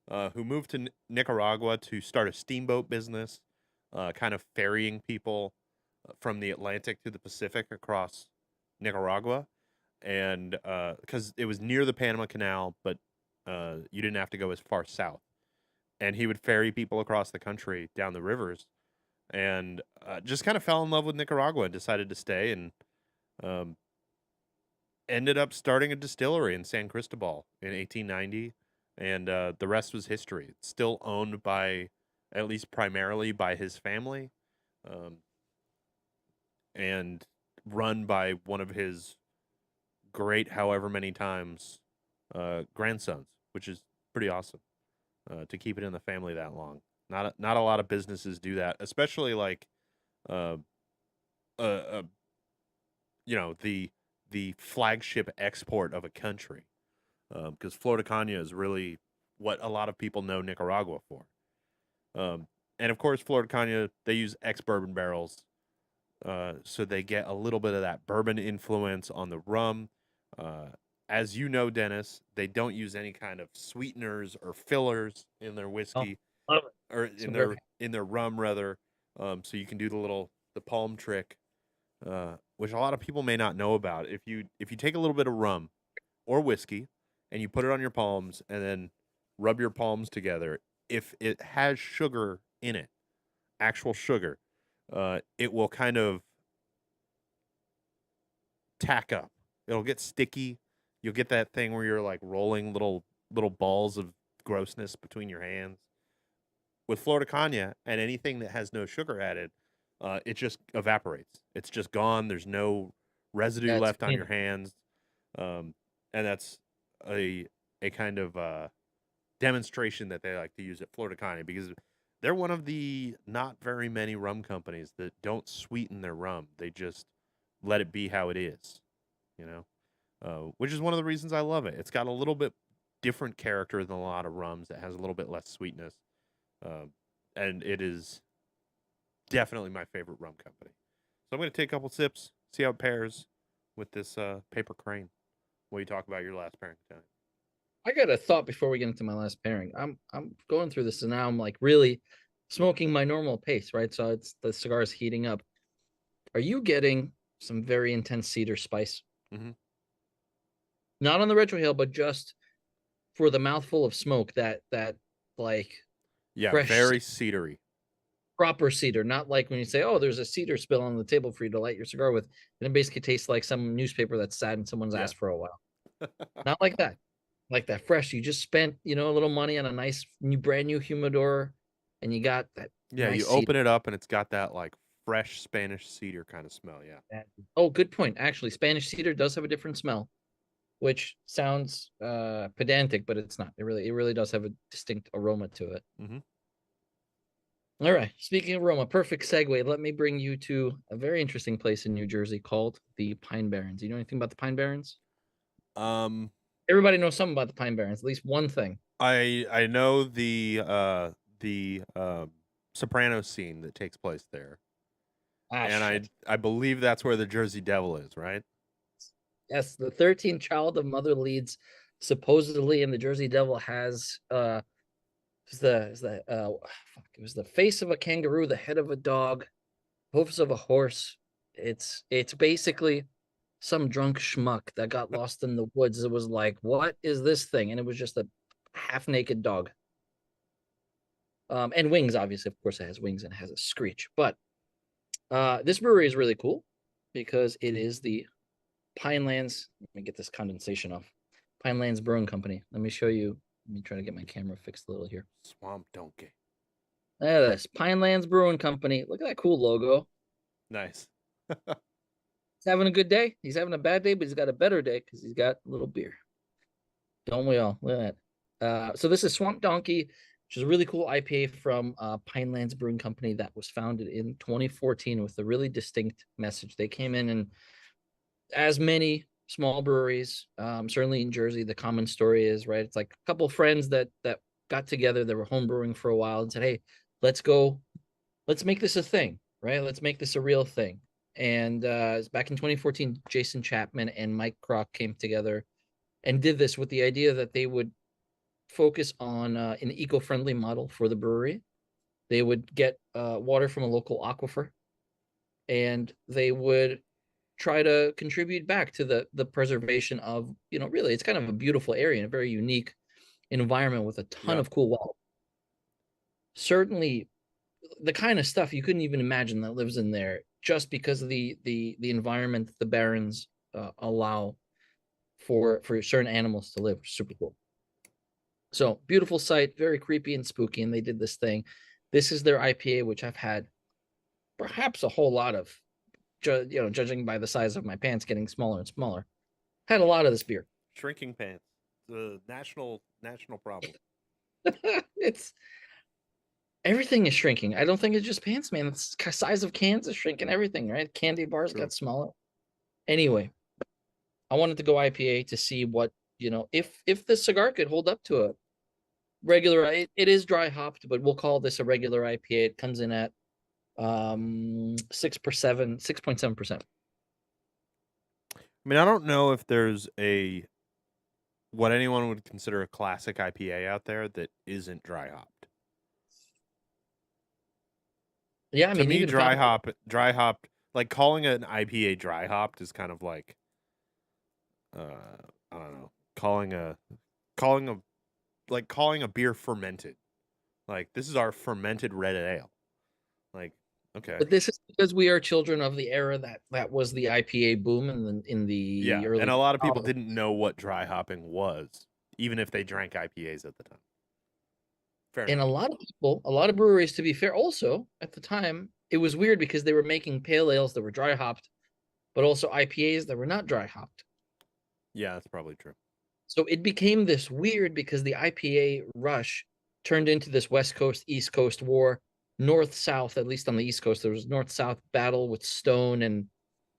who moved to Nicaragua to start a steamboat business, kind of ferrying people from the Atlantic to the Pacific across Nicaragua. And because it was near the Panama Canal, but you didn't have to go as far south. And he would ferry people across the country down the rivers, and just kind of fell in love with Nicaragua and decided to stay, and um, ended up starting a distillery in San Cristobal in 1890, and the rest was history. It's still owned by, at least primarily, by his family, um, and run by one of his great, however many times, grandsons, which is pretty awesome to keep it in the family that long. Not a lot of businesses do that, especially like uh, uh, uh the flagship export of a country, because Florida Cana is really what a lot of people know Nicaragua for. And of course, Florida Cana, they use ex bourbon barrels, so they get a little bit of that bourbon influence on the rum. Uh, as you know, Dennis, they don't use any kind of sweeteners or fillers in their
Oh,
whiskey,
love it.
or
So very
in their rum rather. So you can do the palm trick, which a lot of people may not know about. If you take a little bit of rum or whiskey and you put it on your palms and then rub your palms together, if it has sugar in it, actual sugar, it will kind of tack up. It'll get sticky. You'll get that thing where you're like rolling little balls of grossness between your hands. With Florida Cana and anything that has no sugar added, it just evaporates. It's just gone. There's no residue
that's
left on your
clean.
hands, and that's a kind of demonstration that they like to use at Florida Cana, because they're one of the not very many rum companies that don't sweeten their rum. They just let it be how it is, you know, which is one of the reasons I love it. It's got a little bit different character than a lot of rums. It has a little bit less sweetness, uh, and it is definitely my favorite rum company. So I'm going to take a couple sips, see how it pairs with this paper crane. What do you talk about your last pairing tonight?
I got a thought before we get into my last pairing. I'm going through this and now I'm like really smoking my normal pace, right? So it's the cigar is heating up. Are you getting some very intense cedar spice?
Mm-hmm.
Not on the retrohale, but just for the mouthful of smoke, that like
Yeah,
fresh
very cedary.
proper cedar, not like when you say, "Oh, there's a cedar spill on the table for you to light your cigar with," and it basically tastes like some newspaper that's sat in someone's
Yeah.
ass for a while. Not like that. Like that fresh. You just spent, a little money on a nice new brand new humidor, and you got that
Yeah, you
nice cedar.
open it up and it's got that like fresh Spanish cedar kind of smell. Yeah.
Oh, good point. Actually, Spanish cedar does have a different smell, which sounds pedantic, but it's not. It really does have a distinct aroma to it.
Mm-hmm.
All right. Speaking of Roma, perfect segue. Let me bring you to a very interesting place in New Jersey called the Pine Barrens. You know anything about the Pine Barrens?
Um,
Everybody knows something about the Pine Barrens, at least one thing.
I know the Soprano scene that takes place there,
Ah,
and
shit.
I believe that's where the Jersey Devil is, right?
Yes, the 13th child of Mother Leeds, supposedly, and the Jersey Devil has it was the face of a kangaroo, the head of a dog, hoofs of a horse. It's basically some drunk schmuck that got lost in the woods. It was like, what is this thing? And it was just a half naked dog. And wings, obviously, of course, it has wings and has a screech. But this brewery is really cool because it is the Pinelands. Let me get this condensation off. Pinelands Brewing Company. Let me show you. Let me try to get my camera fixed a little here.
Swamp Donkey.
There it is. Pinelands Brewing Company. Look at that cool logo.
Nice.
He's having a good day. He's having a bad day, but he's got a better day because he's got a little beer. Don't we all? Look at that. So this is Swamp Donkey, which is a really cool IPA from Pinelands Brewing Company that was founded in 2014 with a really distinct message. They came in and, as many small breweries, certainly in Jersey, the common story is, right, it's like a couple friends that got together, they were home brewing for a while and said, hey, let's make this a thing, right? Let's make this a real thing. And back in 2014, Jason Chapman and Mike Kroc came together and did this with the idea that they would focus on an eco-friendly model for the brewery. They would get water from a local aquifer, and they would try to contribute back to the preservation of, really, it's kind of a beautiful area and a very unique environment with a ton
Yeah.
of cool wildlife. Certainly, the kind of stuff you couldn't even imagine that lives in there, just because of the environment the barrens allow for certain animals to live. Super cool. So beautiful site, very creepy and spooky, and they did this thing. This is their IPA, which I've had perhaps a whole lot of, judging by the size of my pants getting smaller and smaller. Had a lot of this beer.
Shrinking pants. The national problem.
It's everything is shrinking. I don't think it's just pants, man. It's size of cans is shrinking. Everything, right? Candy bars
True.
got smaller. Anyway, I wanted to go IPA to see what, if the cigar could hold up to a regular. It is dry hopped, but we'll call this a regular IPA. It comes in at 6.7%.
I mean, I don't know if there's what anyone would consider a classic IPA out there that isn't dry hopped.
Yeah, I
To
mean,
me,
even
dry hopped, like calling an IPA dry hopped is kind of like, I don't know, calling a beer fermented. Like, this is our fermented red ale. Like, okay.
But this is because we are children of the era that was the IPA boom in the
Yeah,
early.
and a lot of people didn't know what dry hopping was, even if they drank IPAs at the time. Fair
And a
enough.
lot of people, a lot of breweries, to be fair, also at the time, it was weird because they were making pale ales that were dry hopped, but also IPAs that were not dry hopped.
Yeah, that's probably true.
So it became this weird because the IPA rush turned into this West Coast, East Coast war, North South, at least on the East Coast. There was North South battle with Stone and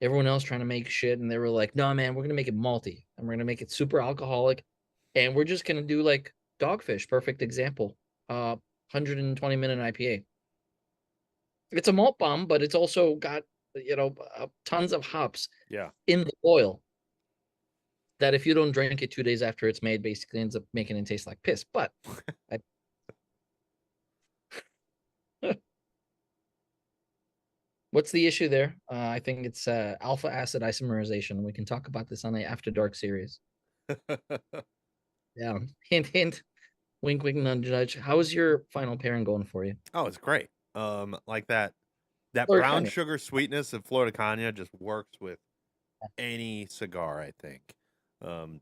everyone else trying to make shit. And they were like, no, man, we're going to make it malty and we're going to make it super alcoholic. And we're just going to do like Dogfish, perfect example. 120-minute IPA. It's a malt bomb, but it's also got, tons of hops
Yeah.
in the oil that if you don't drink it 2 days after it's made, basically ends up making it taste like piss. But what's the issue there? I think it's alpha acid isomerization. We can talk about this on the After Dark series. Yeah. Hint, hint. Wink, wink, nudge, nudge. How's your final pairing going for you?
Oh, it's great. Like that
Florida
brown
Caña.
sugar sweetness of Florida Caña just works with any cigar, I think. And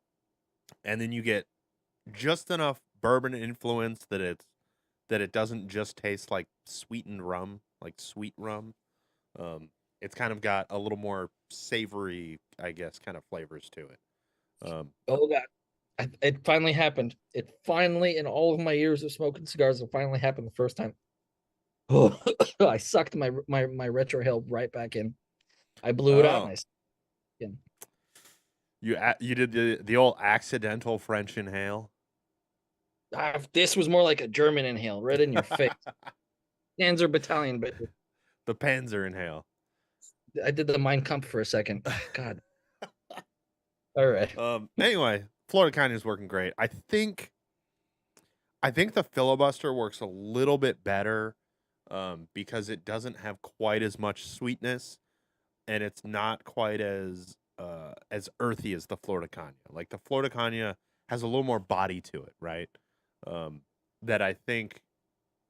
then you get just enough bourbon influence that it doesn't just taste like sweetened rum, like sweet rum. It's kind of got a little more savory, I guess, kind of flavors to it.
Oh God. It finally happened. It finally, in all of my years of smoking cigars, it finally happened the first time. Oh, I sucked my retro hail right back in. I blew it out and
Oh,
I again.
you did the old accidental French inhale.
This was more like a German inhale, right in your face. Panzer Battalion, but
The Panzer inhale.
I did the Mein Kampf for a second. God. All right.
Anyway, Florida Caña is working great. I think the filibuster works a little bit better because it doesn't have quite as much sweetness and it's not quite as earthy as the Florida Caña. Like the Florida Caña has a little more body to it, right? That I think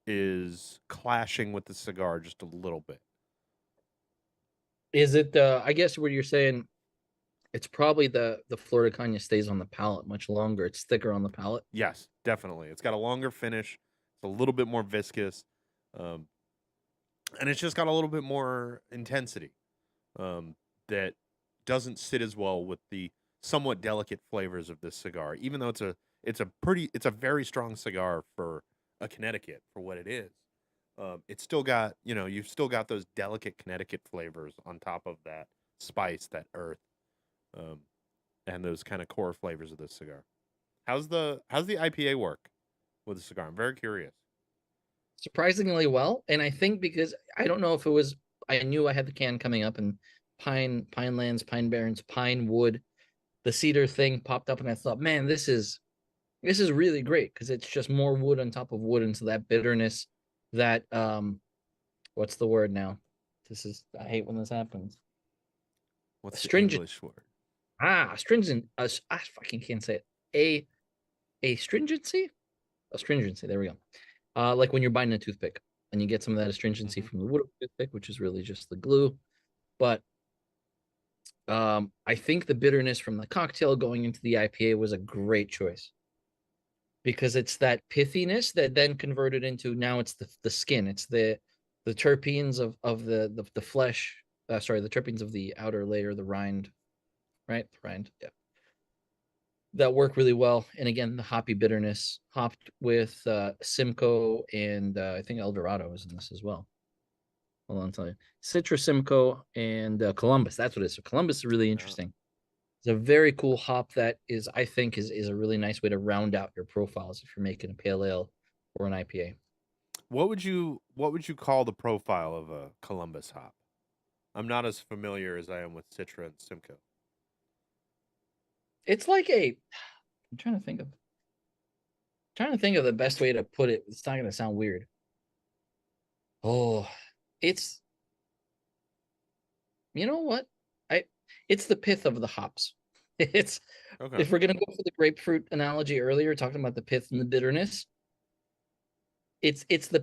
is clashing with the cigar just a little bit.
Is it I guess what you're saying, it's probably the Florida Caña stays on the palate much longer. It's thicker on the palate.
Yes, definitely. It's got a longer finish. It's a little bit more viscous, um, and it's just got a little bit more intensity that doesn't sit as well with the somewhat delicate flavors of this cigar. Even though it's a very strong cigar for a Connecticut for what it is. It's still got you've still got those delicate Connecticut flavors on top of that spice, that earth, um, and those kind of core flavors of this cigar. How's the IPA work with the cigar? I'm very curious.
Surprisingly well. And I think because I don't know if it was I knew I had the can coming up and Pine Lands, Pine Barrens, Pine Wood, the cedar thing popped up and I thought, man, this is really great because it's just more wood on top of wood into that bitterness, that what's the word now? This is I hate when this happens.
What's the
Astringent.
English word?
Astringent. I fucking can't say it. Astringency? Astringency. There we go. Like when you're buying a toothpick and you get some of that astringency
Mhm.
from the wood of the toothpick, which is really just the glue. But I think the bitterness from the cocktail going into the IPA was a great choice because it's that pithiness that then converted into now it's the skin. It's the terpenes of the flesh. Sorry, the terpenes of the outer layer, the rind, right? The rind, yeah. That work really well. And again, the hoppy bitterness hopped with Simcoe and I think El Dorado is in this as well. Hold on, I'll tell you. Citra, Simcoe, and Columbus. That's what it is. So Columbus is really
Yeah.
interesting. It's a very cool hop that is, I think, is a really nice way to round out your profiles if you're making a pale ale or an IPA.
What would you call the profile of a Columbus hop? I'm not as familiar as I am with Citra and Simcoe.
It's like I'm trying to think of the best way to put it. It's not going to sound weird. Oh, it's you know what? I it's the pith of the hops. It's
Okay.
if we're gonna go for the grapefruit analogy earlier, talking about the pith and the bitterness, it's the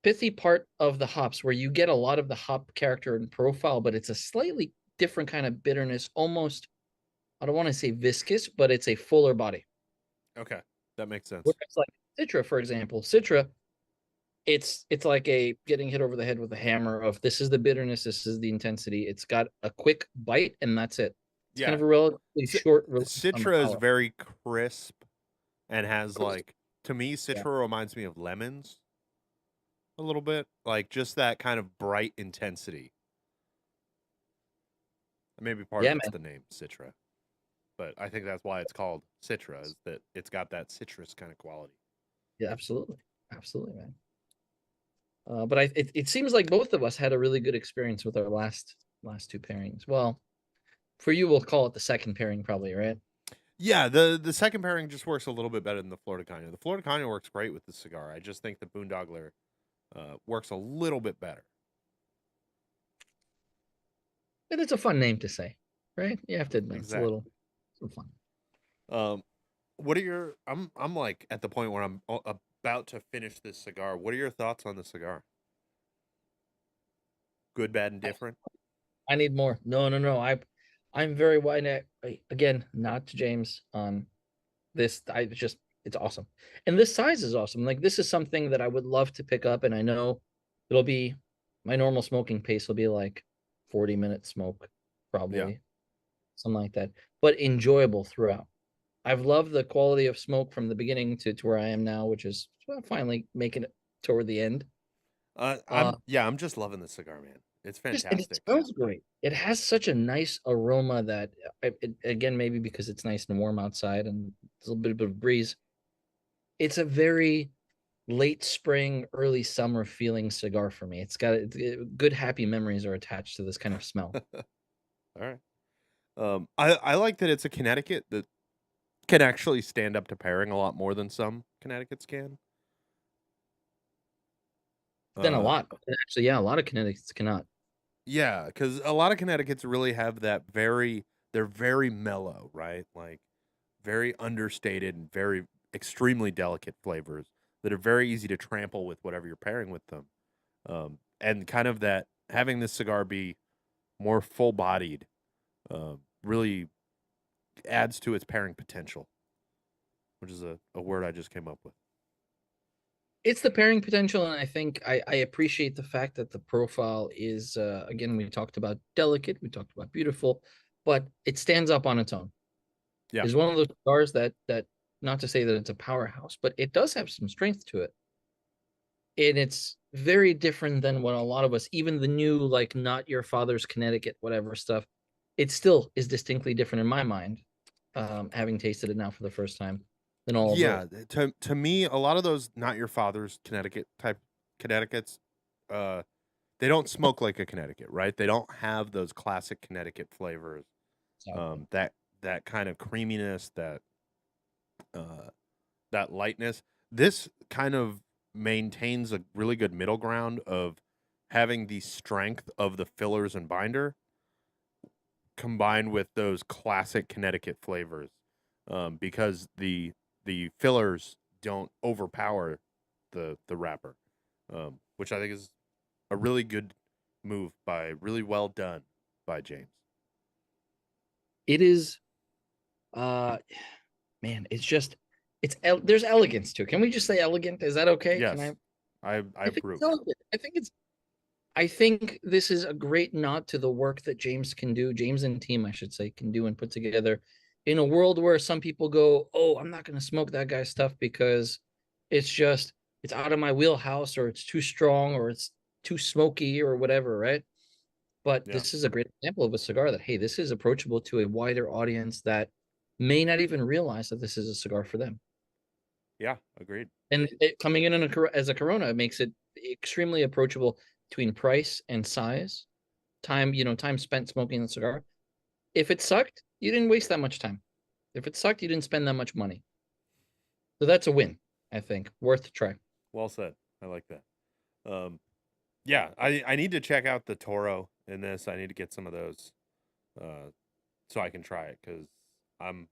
pithy part of the hops where you get a lot of the hop character and profile, but it's a slightly different kind of bitterness, almost I don't want to say viscous, but it's a fuller body.
Okay. That makes sense.
Whereas like Citra, for example, Citra, it's like a getting hit over the head with a hammer of this is the bitterness, this is the intensity. It's got a quick bite and that's it. It's kind
Yeah.
of a relatively
C-
short release on the
Citra is
palate.
very crisp and has like to me
Yeah.
Citra reminds me of lemons a little bit, like just that kind of bright intensity. Maybe part of
Yeah,
it's
man.
the name Citra, but I think that's why it's called Citra is that it's got that citrus kind of quality.
Yeah, absolutely. Absolutely, man. But it seems like both of us had a really good experience with our last two pairings. Well, for you, we'll call it the second pairing, probably, right?
Yeah, the second pairing just works a little bit better than the Florida Caña. The Florida Caña works great with the cigar. I just think the Boondogler works a little bit better.
But it's a fun name to say, right? You have to admit it's a
Exactly.
little fun.
Um, what are your? I'm like at the point where I'm about to finish this cigar. What are your thoughts on the cigar? Good, bad, and different.
I need more. No, no, no. I'm very wide. Again, not to James on this. I just it's awesome, and this size is awesome. Like this is something that I would love to pick up, and I know it'll be my normal smoking pace will be like 40-minute smoke,
Yeah.
probably something like that, but enjoyable throughout. I've loved the quality of smoke from the beginning to where I am now, which is well, finally making it toward the end. Uh,
I'm just loving the cigar, man. It's
and it
fantastic.
smells great. It has such a nice aroma that, again, maybe because it's nice and warm outside and there's a little bit of a breeze, it's a very late spring, early summer feeling cigar for me. It's got good, happy memories are attached to this kind of smell.
All right. I like that it's a Connecticut that can actually stand up to pairing a lot more than some Connecticut's can.
Then a
Uh,
lot, actually, yeah, a lot of Connecticut's cannot.
yeah, because a lot of Connecticut's really have that they're very mellow, right? Like very understated and very extremely delicate flavors that are very easy to trample with whatever you're pairing with them. And kind of that having this cigar be more full bodied really adds to its pairing potential, which is a word I just came up with.
It's the pairing potential, and I think I appreciate the fact that the profile is again, we talked about delicate, we talked about beautiful, but it stands up on its own.
Yeah.
It's one of those cigars that not to say that it's a powerhouse, but it does have some strength to it. And it's very different than what a lot of us, even the new, like, not your father's Connecticut, whatever stuff, it still is distinctly different in my mind, having tasted it now for the first time, than all of those.
Yeah, to me, a lot of those not your father's Connecticut type Connecticut's, uh, they don't smoke like a Connecticut, right? They don't have those classic Connecticut flavors.
Exactly.
That kind of creaminess, uh, that lightness. This kind of maintains a really good middle ground of having the strength of the fillers and binder combined with those classic Connecticut flavors, because the fillers don't overpower the wrapper, which I think is a really good move by really well done by James.
It is, uh, man, it's just, there's elegance to it. Can we just say elegant? Is that okay? Can I?
Yes, I
I think it's
approve.
elegant. I think this is a great nod to the work that James can do, James and team, I should say, can do and put together in a world where some people go, "Oh, I'm not going to smoke that guy's stuff because it's just it's out of my wheelhouse, or it's too strong, or it's too smoky, or whatever," right? But
Yeah,
this is a great example of a cigar that, hey, this is approachable to a wider audience that may not even realize that this is a cigar for them.
yeah, agreed.
And coming in as a Corona, it makes it extremely approachable between price and size, time, time spent smoking the cigar. If it sucked, you didn't waste that much time. If it sucked, you didn't spend that much money. So that's a win, I think. Worth a try.
Well said. I like that. Yeah, I need to check out the Toro in this. I need to get some of those, uh, so I can try it because I'm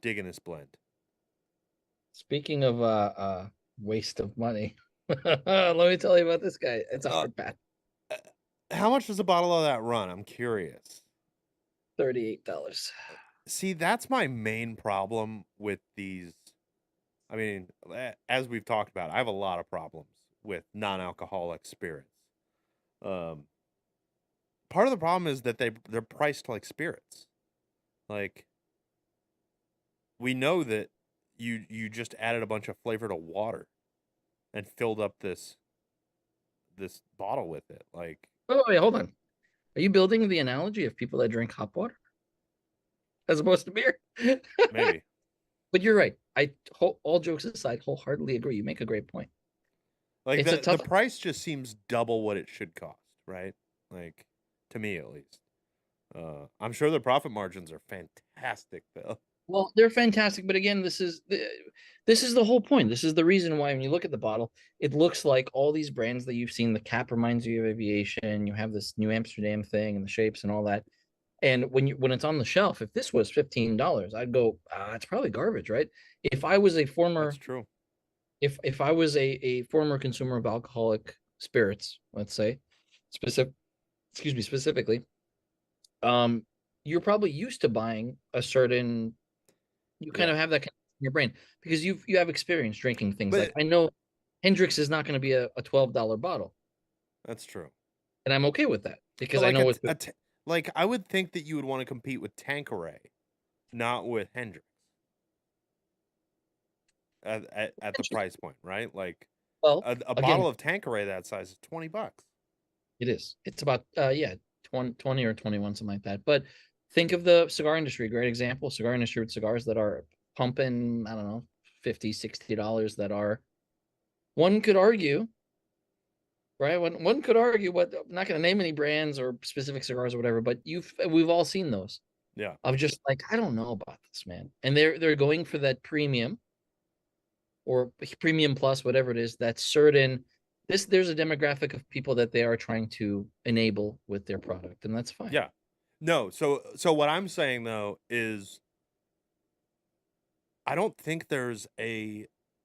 digging this blend.
Speaking of waste of money, let me tell you about this guy. It's a
Uh,
hard pass.
uh, how much does a bottle of that run? I'm curious.
$38.
See, that's my main problem with these. I mean, as we've talked about, I have a lot of problems with non-alcoholic spirits. Um, Part of the problem is that they're priced like spirits. Like we know that you just added a bunch of flavor to water and filled up this bottle with it. Like
Oh, wait, hold on. Are you building the analogy of people that drink hot water as opposed to beer?
maybe
But you're right. All jokes aside, wholeheartedly agree. You make a great point.
like
It's a
the
tough.
price just seems double what it should cost, right? Like to me at least. I'm sure the profit margins are fantastic though.
Well, they're fantastic, but again, this is the whole point. This is the reason why when you look at the bottle, it looks like all these brands that you've seen. The cap reminds you of aviation. You have this New Amsterdam thing and the shapes and all that. And when it's on the shelf, if this was $15, I'd go, it's probably garbage, right? If I was a
That's
former
true.
if I was a former consumer of alcoholic spirits, let's say, specifically, um, you're probably used to buying a certain, you kind
Yeah.
of have that in your brain because you have experience drinking things. Like
But
I know Hendrix is not going to be a $12 bottle,
that's true.
and I'm okay with that
But
because I know it's
like I would think that you would want to compete with Tanqueray, not with Hendrix at the price point, right? Like
well,
a
again,
bottle of Tanqueray that size is $20.
it is. It's about yeah, 20 or 21, something like that. But think of the cigar industry, great example. Cigar industry with cigars that are pumping, I don't know, 50, $60 that are, one could argue, right? One could argue, what, I'm not going to name any brands or specific cigars or whatever, but we've all seen those
Yeah.
of just like, I don't know about this, man. And they're going for that premium or premium plus, whatever it is, that's certain. There's a demographic of people that they are trying to enable with their product, and that's fine.
Yeah. No, so what I'm saying though is I don't think there's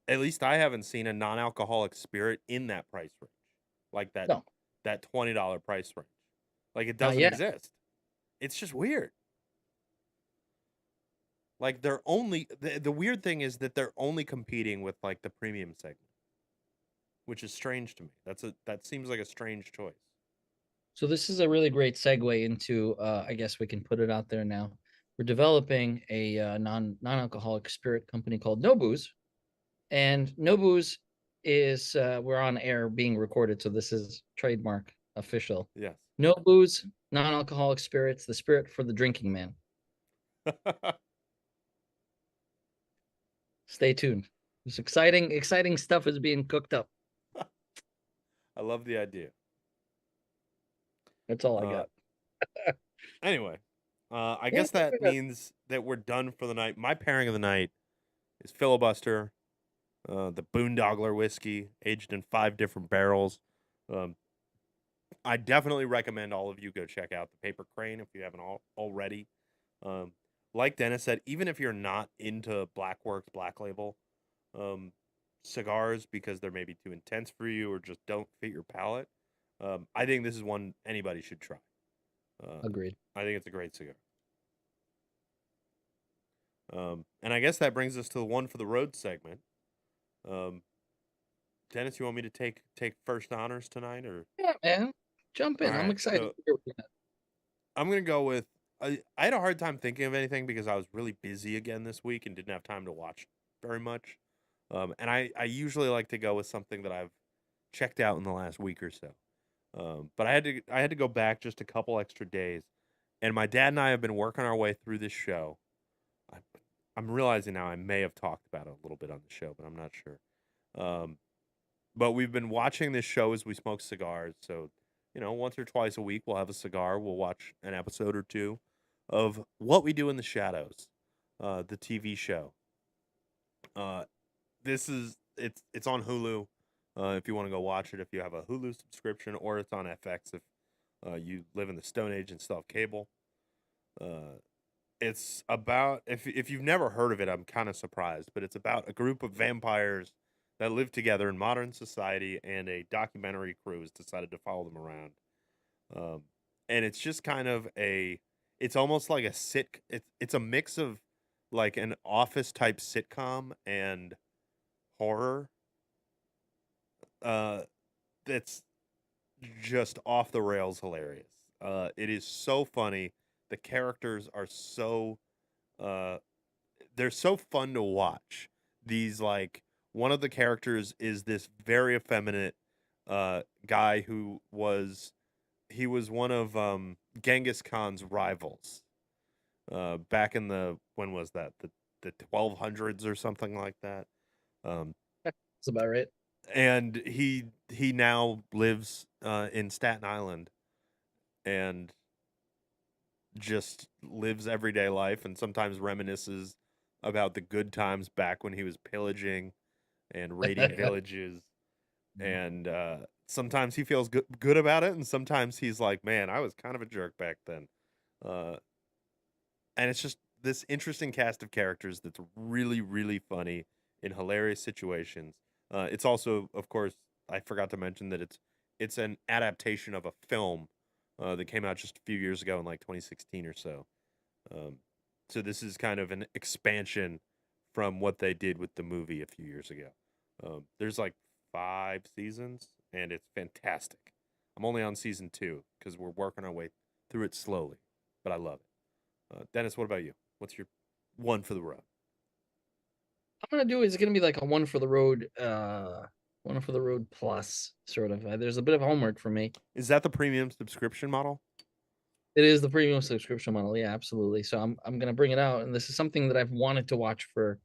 at least I haven't seen a non-alcoholic spirit in that price range, like
No,
that $20 price range. Like it
not
doesn't
yet.
exist. It's just weird. Like they're only the weird thing is that they're only competing with like the premium segment, which is strange to me. That seems like a strange choice.
So this is a really great segue into I guess we can put it out there now. We're developing a non-alcoholic spirit company called No Booze, and No Booze is we're on air being recorded, so this is trademark official.
Yes.
No Booze, non-alcoholic spirits, the spirit for the drinking man. Stay tuned. This exciting stuff is being cooked up.
I love the idea.
That's all I
Uh,
got.
anyway, I
Yeah,
guess that means that we're done for the night. My pairing of the night is Filibuster, the Boondogler whiskey, aged in 5 different barrels. Um, I definitely recommend all of you go check out the Paper Crane if you haven't already. Um, like Dennis said, even if you're not into Blackworks Black Label um, cigars because they're maybe too intense for you or just don't fit your palate, I think this is one anybody should try.
Agreed.
I think it's a great cigar. And I guess that brings us to the one for the road segment. Um, Dennis, you want me to take first honors tonight, or
Yeah, man. Jump
all
in. I'm
right?
excited
So
to hear what you got.
I'm gonna go with. I had a hard time thinking of anything because I was really busy again this week and didn't have time to watch very much. And I usually like to go with something that I've checked out in the last week or so. But I had to go back just a couple extra days, and my dad and I have been working our way through this show. I, I'm realizing now I may have talked about it a little bit on the show, but I'm not sure. Um, but we've been watching this show as we smoke cigars. So, once or twice a week, we'll have a cigar. We'll watch an episode or two of What We Do in the Shadows, the TV show. Uh, it's on Hulu. If you want to go watch it, if you have a Hulu subscription, or it's on FX if you live in the Stone Age and still have cable. It's about if you've never heard of it, I'm kind of surprised, but it's about a group of vampires that live together in modern society, and a documentary crew has decided to follow them around. Um, and it's just kind of it's almost like a it's a mix of like an office type sitcom and horror. Uh, that's just off the rails hilarious. It is so funny. The characters are so uh they're so fun to watch. These like one of the characters is this very effeminate guy who was he was one of Genghis Khan's rivals. Back in the when was that? The 1200s or something like that. Um
That's about right.
and he now lives in Staten Island and just lives everyday life and sometimes reminisces about the good times back when he was pillaging and raiding villages. And sometimes he feels good about it, and sometimes he's like, "Man, I was kind of a jerk back then." Uh, and it's just this interesting cast of characters that's really, really funny in hilarious situations. It's also, of course, I forgot to mention that it's an adaptation of a film that came out just a few years ago in like 2016 or so. Um, so this is kind of an expansion from what they did with the movie a few years ago. There's like 5 seasons, and it's fantastic. I'm only on season 2 because we're working our way through it slowly, but I love it. Dennis, what about you? What's your one for the road?
I'm gonna do is gonna be like a one for the road plus sort of. There's a bit of homework for me.
Is that the premium subscription model?
It is the premium subscription model, yeah, absolutely. So I'm gonna bring it out, and this is something that I've wanted to watch for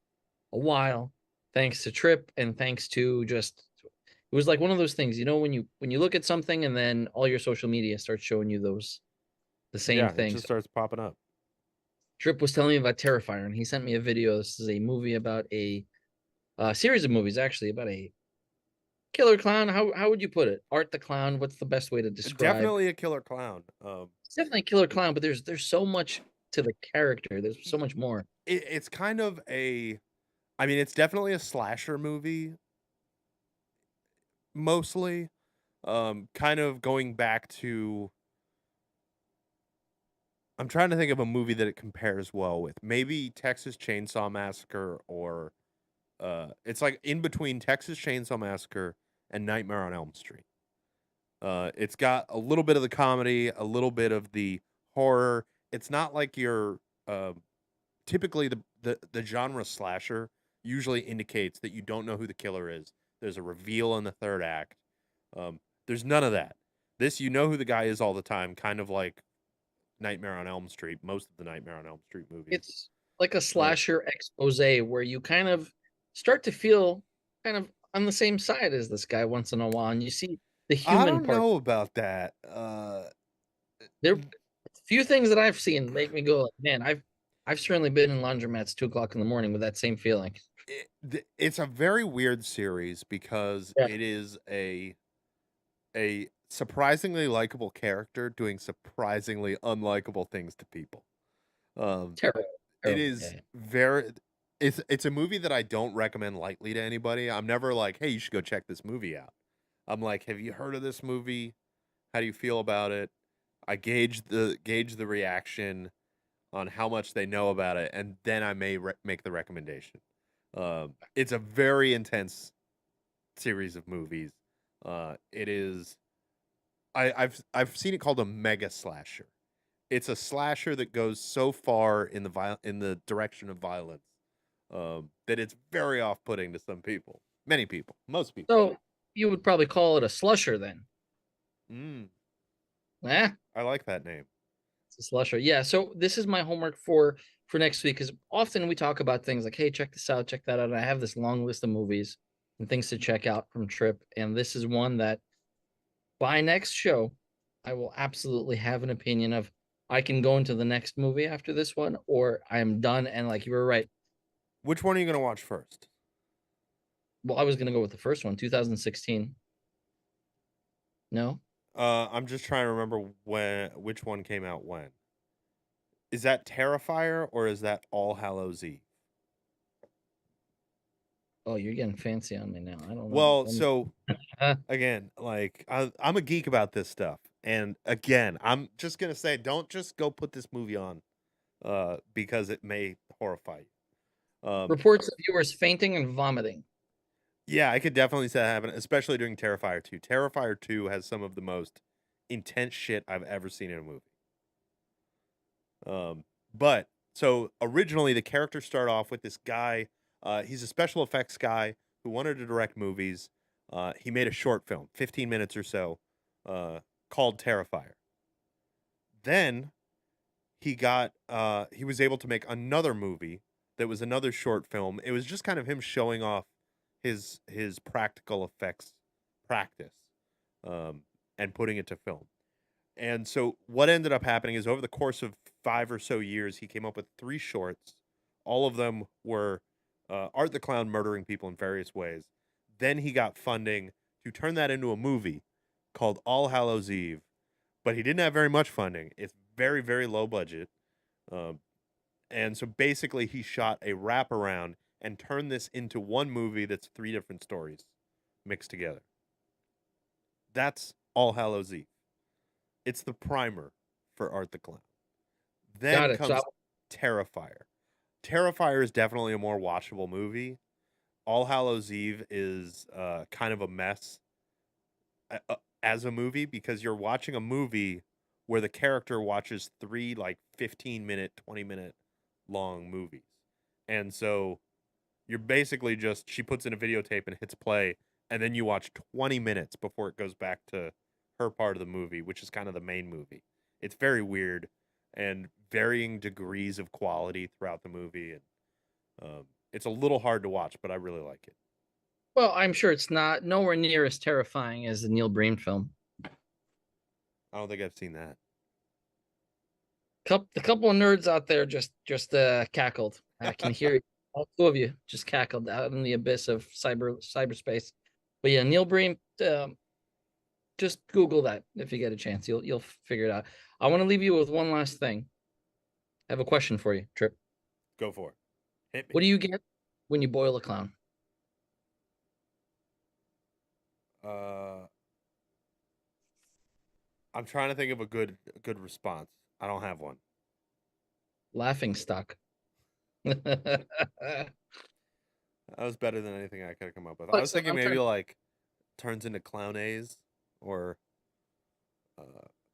a while, thanks to Trip and thanks to just it was like one of those things, when you look at something and then all your social media starts showing you the same
Yeah, it
things.
just starts popping up.
Trip was telling me about Terrifier, and he sent me a video. This is a movie about a series of movies actually about a killer clown. How would you put it? Art the Clown. What's the best way to describe?
Definitely a killer clown.
It's definitely a killer clown, but there's so much to the character. There's so much more.
It's kind of a I mean, it's definitely a slasher movie, mostly. Kind of going back to I'm trying to think of a movie that it compares well with. Maybe Texas Chainsaw Massacre or it's like in between Texas Chainsaw Massacre and Nightmare on Elm Street. It's got a little bit of the comedy, a little bit of the horror. It's not like your typically the genre slasher usually indicates that you don't know who the killer is. There's a reveal in the third act. There's none of that. This you know who the guy is all the time, kind of like Nightmare on Elm Street, most of the Nightmare on Elm Street movies.
It's like a
Uh,
slasher expose where you kind of start to feel kind of on the same side as this guy once in a while, and you see the
I
human
don't
part.
know about that.
There, few things that I've seen make me go like, man, I've certainly been in laundromats 2 o'clock in the morning with that same feeling.
It's a very weird series because
Yeah,
it is a surprisingly likable character doing surprisingly unlikable things to people. Um,
terrible,
it
terrible. Yeah,
is
yeah.
very it's a movie that I don't recommend lightly to anybody. I'm never like, "Hey, you should go check this movie out." I'm like, "Have you heard of this movie? How do you feel about it?" I gauge the reaction on how much they know about it, and then I may make the recommendation. It's a very intense series of movies. It is I've seen it called a mega slasher. It's a slasher that goes so far in in the direction of violence that it's very off putting to some people, many people, most people.
So you would probably call it a slusher then.
Mm,
Yeah,
I like that name.
it's a slusher. Yeah. So this is my homework for next week because often we talk about things like, hey, check this out, check that out. And I have this long list of movies and things to check out from Trip, and this is one that by next show, I will absolutely have an opinion of I can go into the next movie after this one, or I am done. And like you were right.
Which one are you gonna watch first?
Well, I was gonna go with the first one, 2016. No?
I'm just trying to remember which one came out when. Is that Terrifier or is that All Hallows Eve?
Oh, you're getting fancy on me now. I don't know.
Well, so again, like I'm a geek about this stuff, and again, I'm just gonna say, don't just go put this movie on, because it may horrify you.
Reports of viewers fainting and vomiting.
Yeah, I could definitely see that happen, especially during Terrifier 2. Terrifier 2 has some of the most intense shit I've ever seen in a movie. But so originally the characters start off with this guy. He's a special effects guy who wanted to direct movies. He made a short film, 15 minutes or so, called Terrifier. Then he was able to make another movie that was another short film. It was just kind of him showing off his practical effects practice, um, and putting it to film. And so what ended up happening is over the course of 5 or so years, he came up with 3 shorts. All of them were Art the Clown murdering people in various ways. Then he got funding to turn that into a movie called All Hallows Eve, but he didn't have very much funding. It's very, very low budget. Um, and so basically, he shot a wraparound and turned this into one movie that's 3 different stories mixed together. That's All Hallows Eve. It's the primer for Art the Clown.
Got
Then
it. So
comes Terrifier. Terrifier is definitely a more watchable movie. All Hallows Eve is kind of a mess as a movie because you're watching a movie where the character watches 3 like 15-minute, 20-minute long movies. And so you're basically just she puts in a videotape and hits play and then you watch 20 minutes before it goes back to her part of the movie, which is kind of the main movie. It's very weird and varying degrees of quality throughout the movie, and it's a little hard to watch, but I really like it.
well, I'm sure it's not nowhere near as terrifying as the Neil Breen film.
I don't think I've seen that.
The couple of nerds out there just cackled. I can hear it. All two of you just cackled out in the abyss of cyberspace. But yeah, Neil Breen, just Google that if you get a chance. You'll figure it out. I want to leave you with one last thing. I have a question for you, Trip.
Go for it. Hit me.
What do you get when you boil a clown?
I'm trying to think of a good response. I don't have one.
Laughing stock.
That was better than anything I could have come up with. I
But
was
so
thinking maybe like turns into clownaise or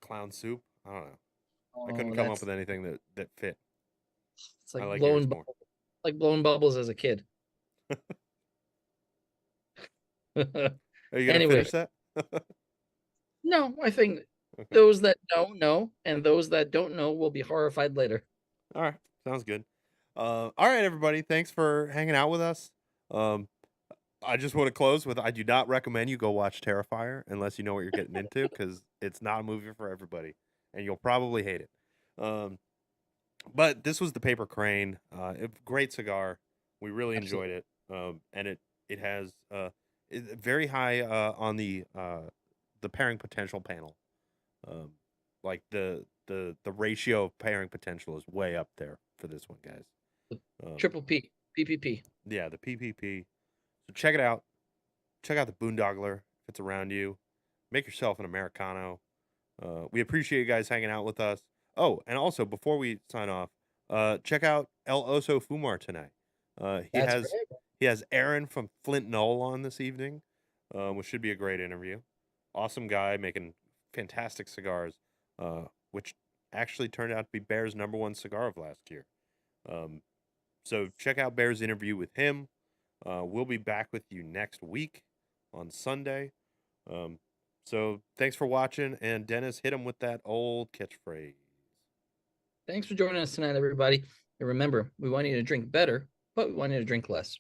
clown soup. I don't know. I couldn't
oh,
come up
that's
with anything that fit.
it's
I
like
like yours more.
blowing bubbles as a kid.
Are you gonna
Anyway,
finish that?
no, I think
Okay.
those that know, and those that don't know will be horrified later.
All right. Sounds good. All right, everybody. Thanks for hanging out with us. Um, I just want to close with I do not recommend you go watch Terrifier unless you know what you're getting into because it's not a movie for everybody and you'll probably hate it. Um, but this was the Paper Crane. Great cigar. We really enjoyed
Absolutely.
it. And it has very high on the pairing potential panel. Um, like the ratio of pairing potential is way up there for this one, guys.
Triple P, PPP.
Yeah, the PPP. So check it out. Check out the Boondogler if it's around you. Make yourself an Americano. We appreciate you guys hanging out with us. Oh, and also before we sign off, check out El Oso Fumar tonight. He
That's
has
right.
he has Aaron from Flint Knoll on this evening, which should be a great interview. Awesome guy making fantastic cigars, which actually turned out to be Bear's #1 cigar of last year. Um, so check out Bear's interview with him. We'll be back with you next week on Sunday. Um, so thanks for watching. And Dennis, hit him with that old catchphrase.
Thanks for joining us tonight, everybody. And remember, we want you to drink better, but we want you to drink less.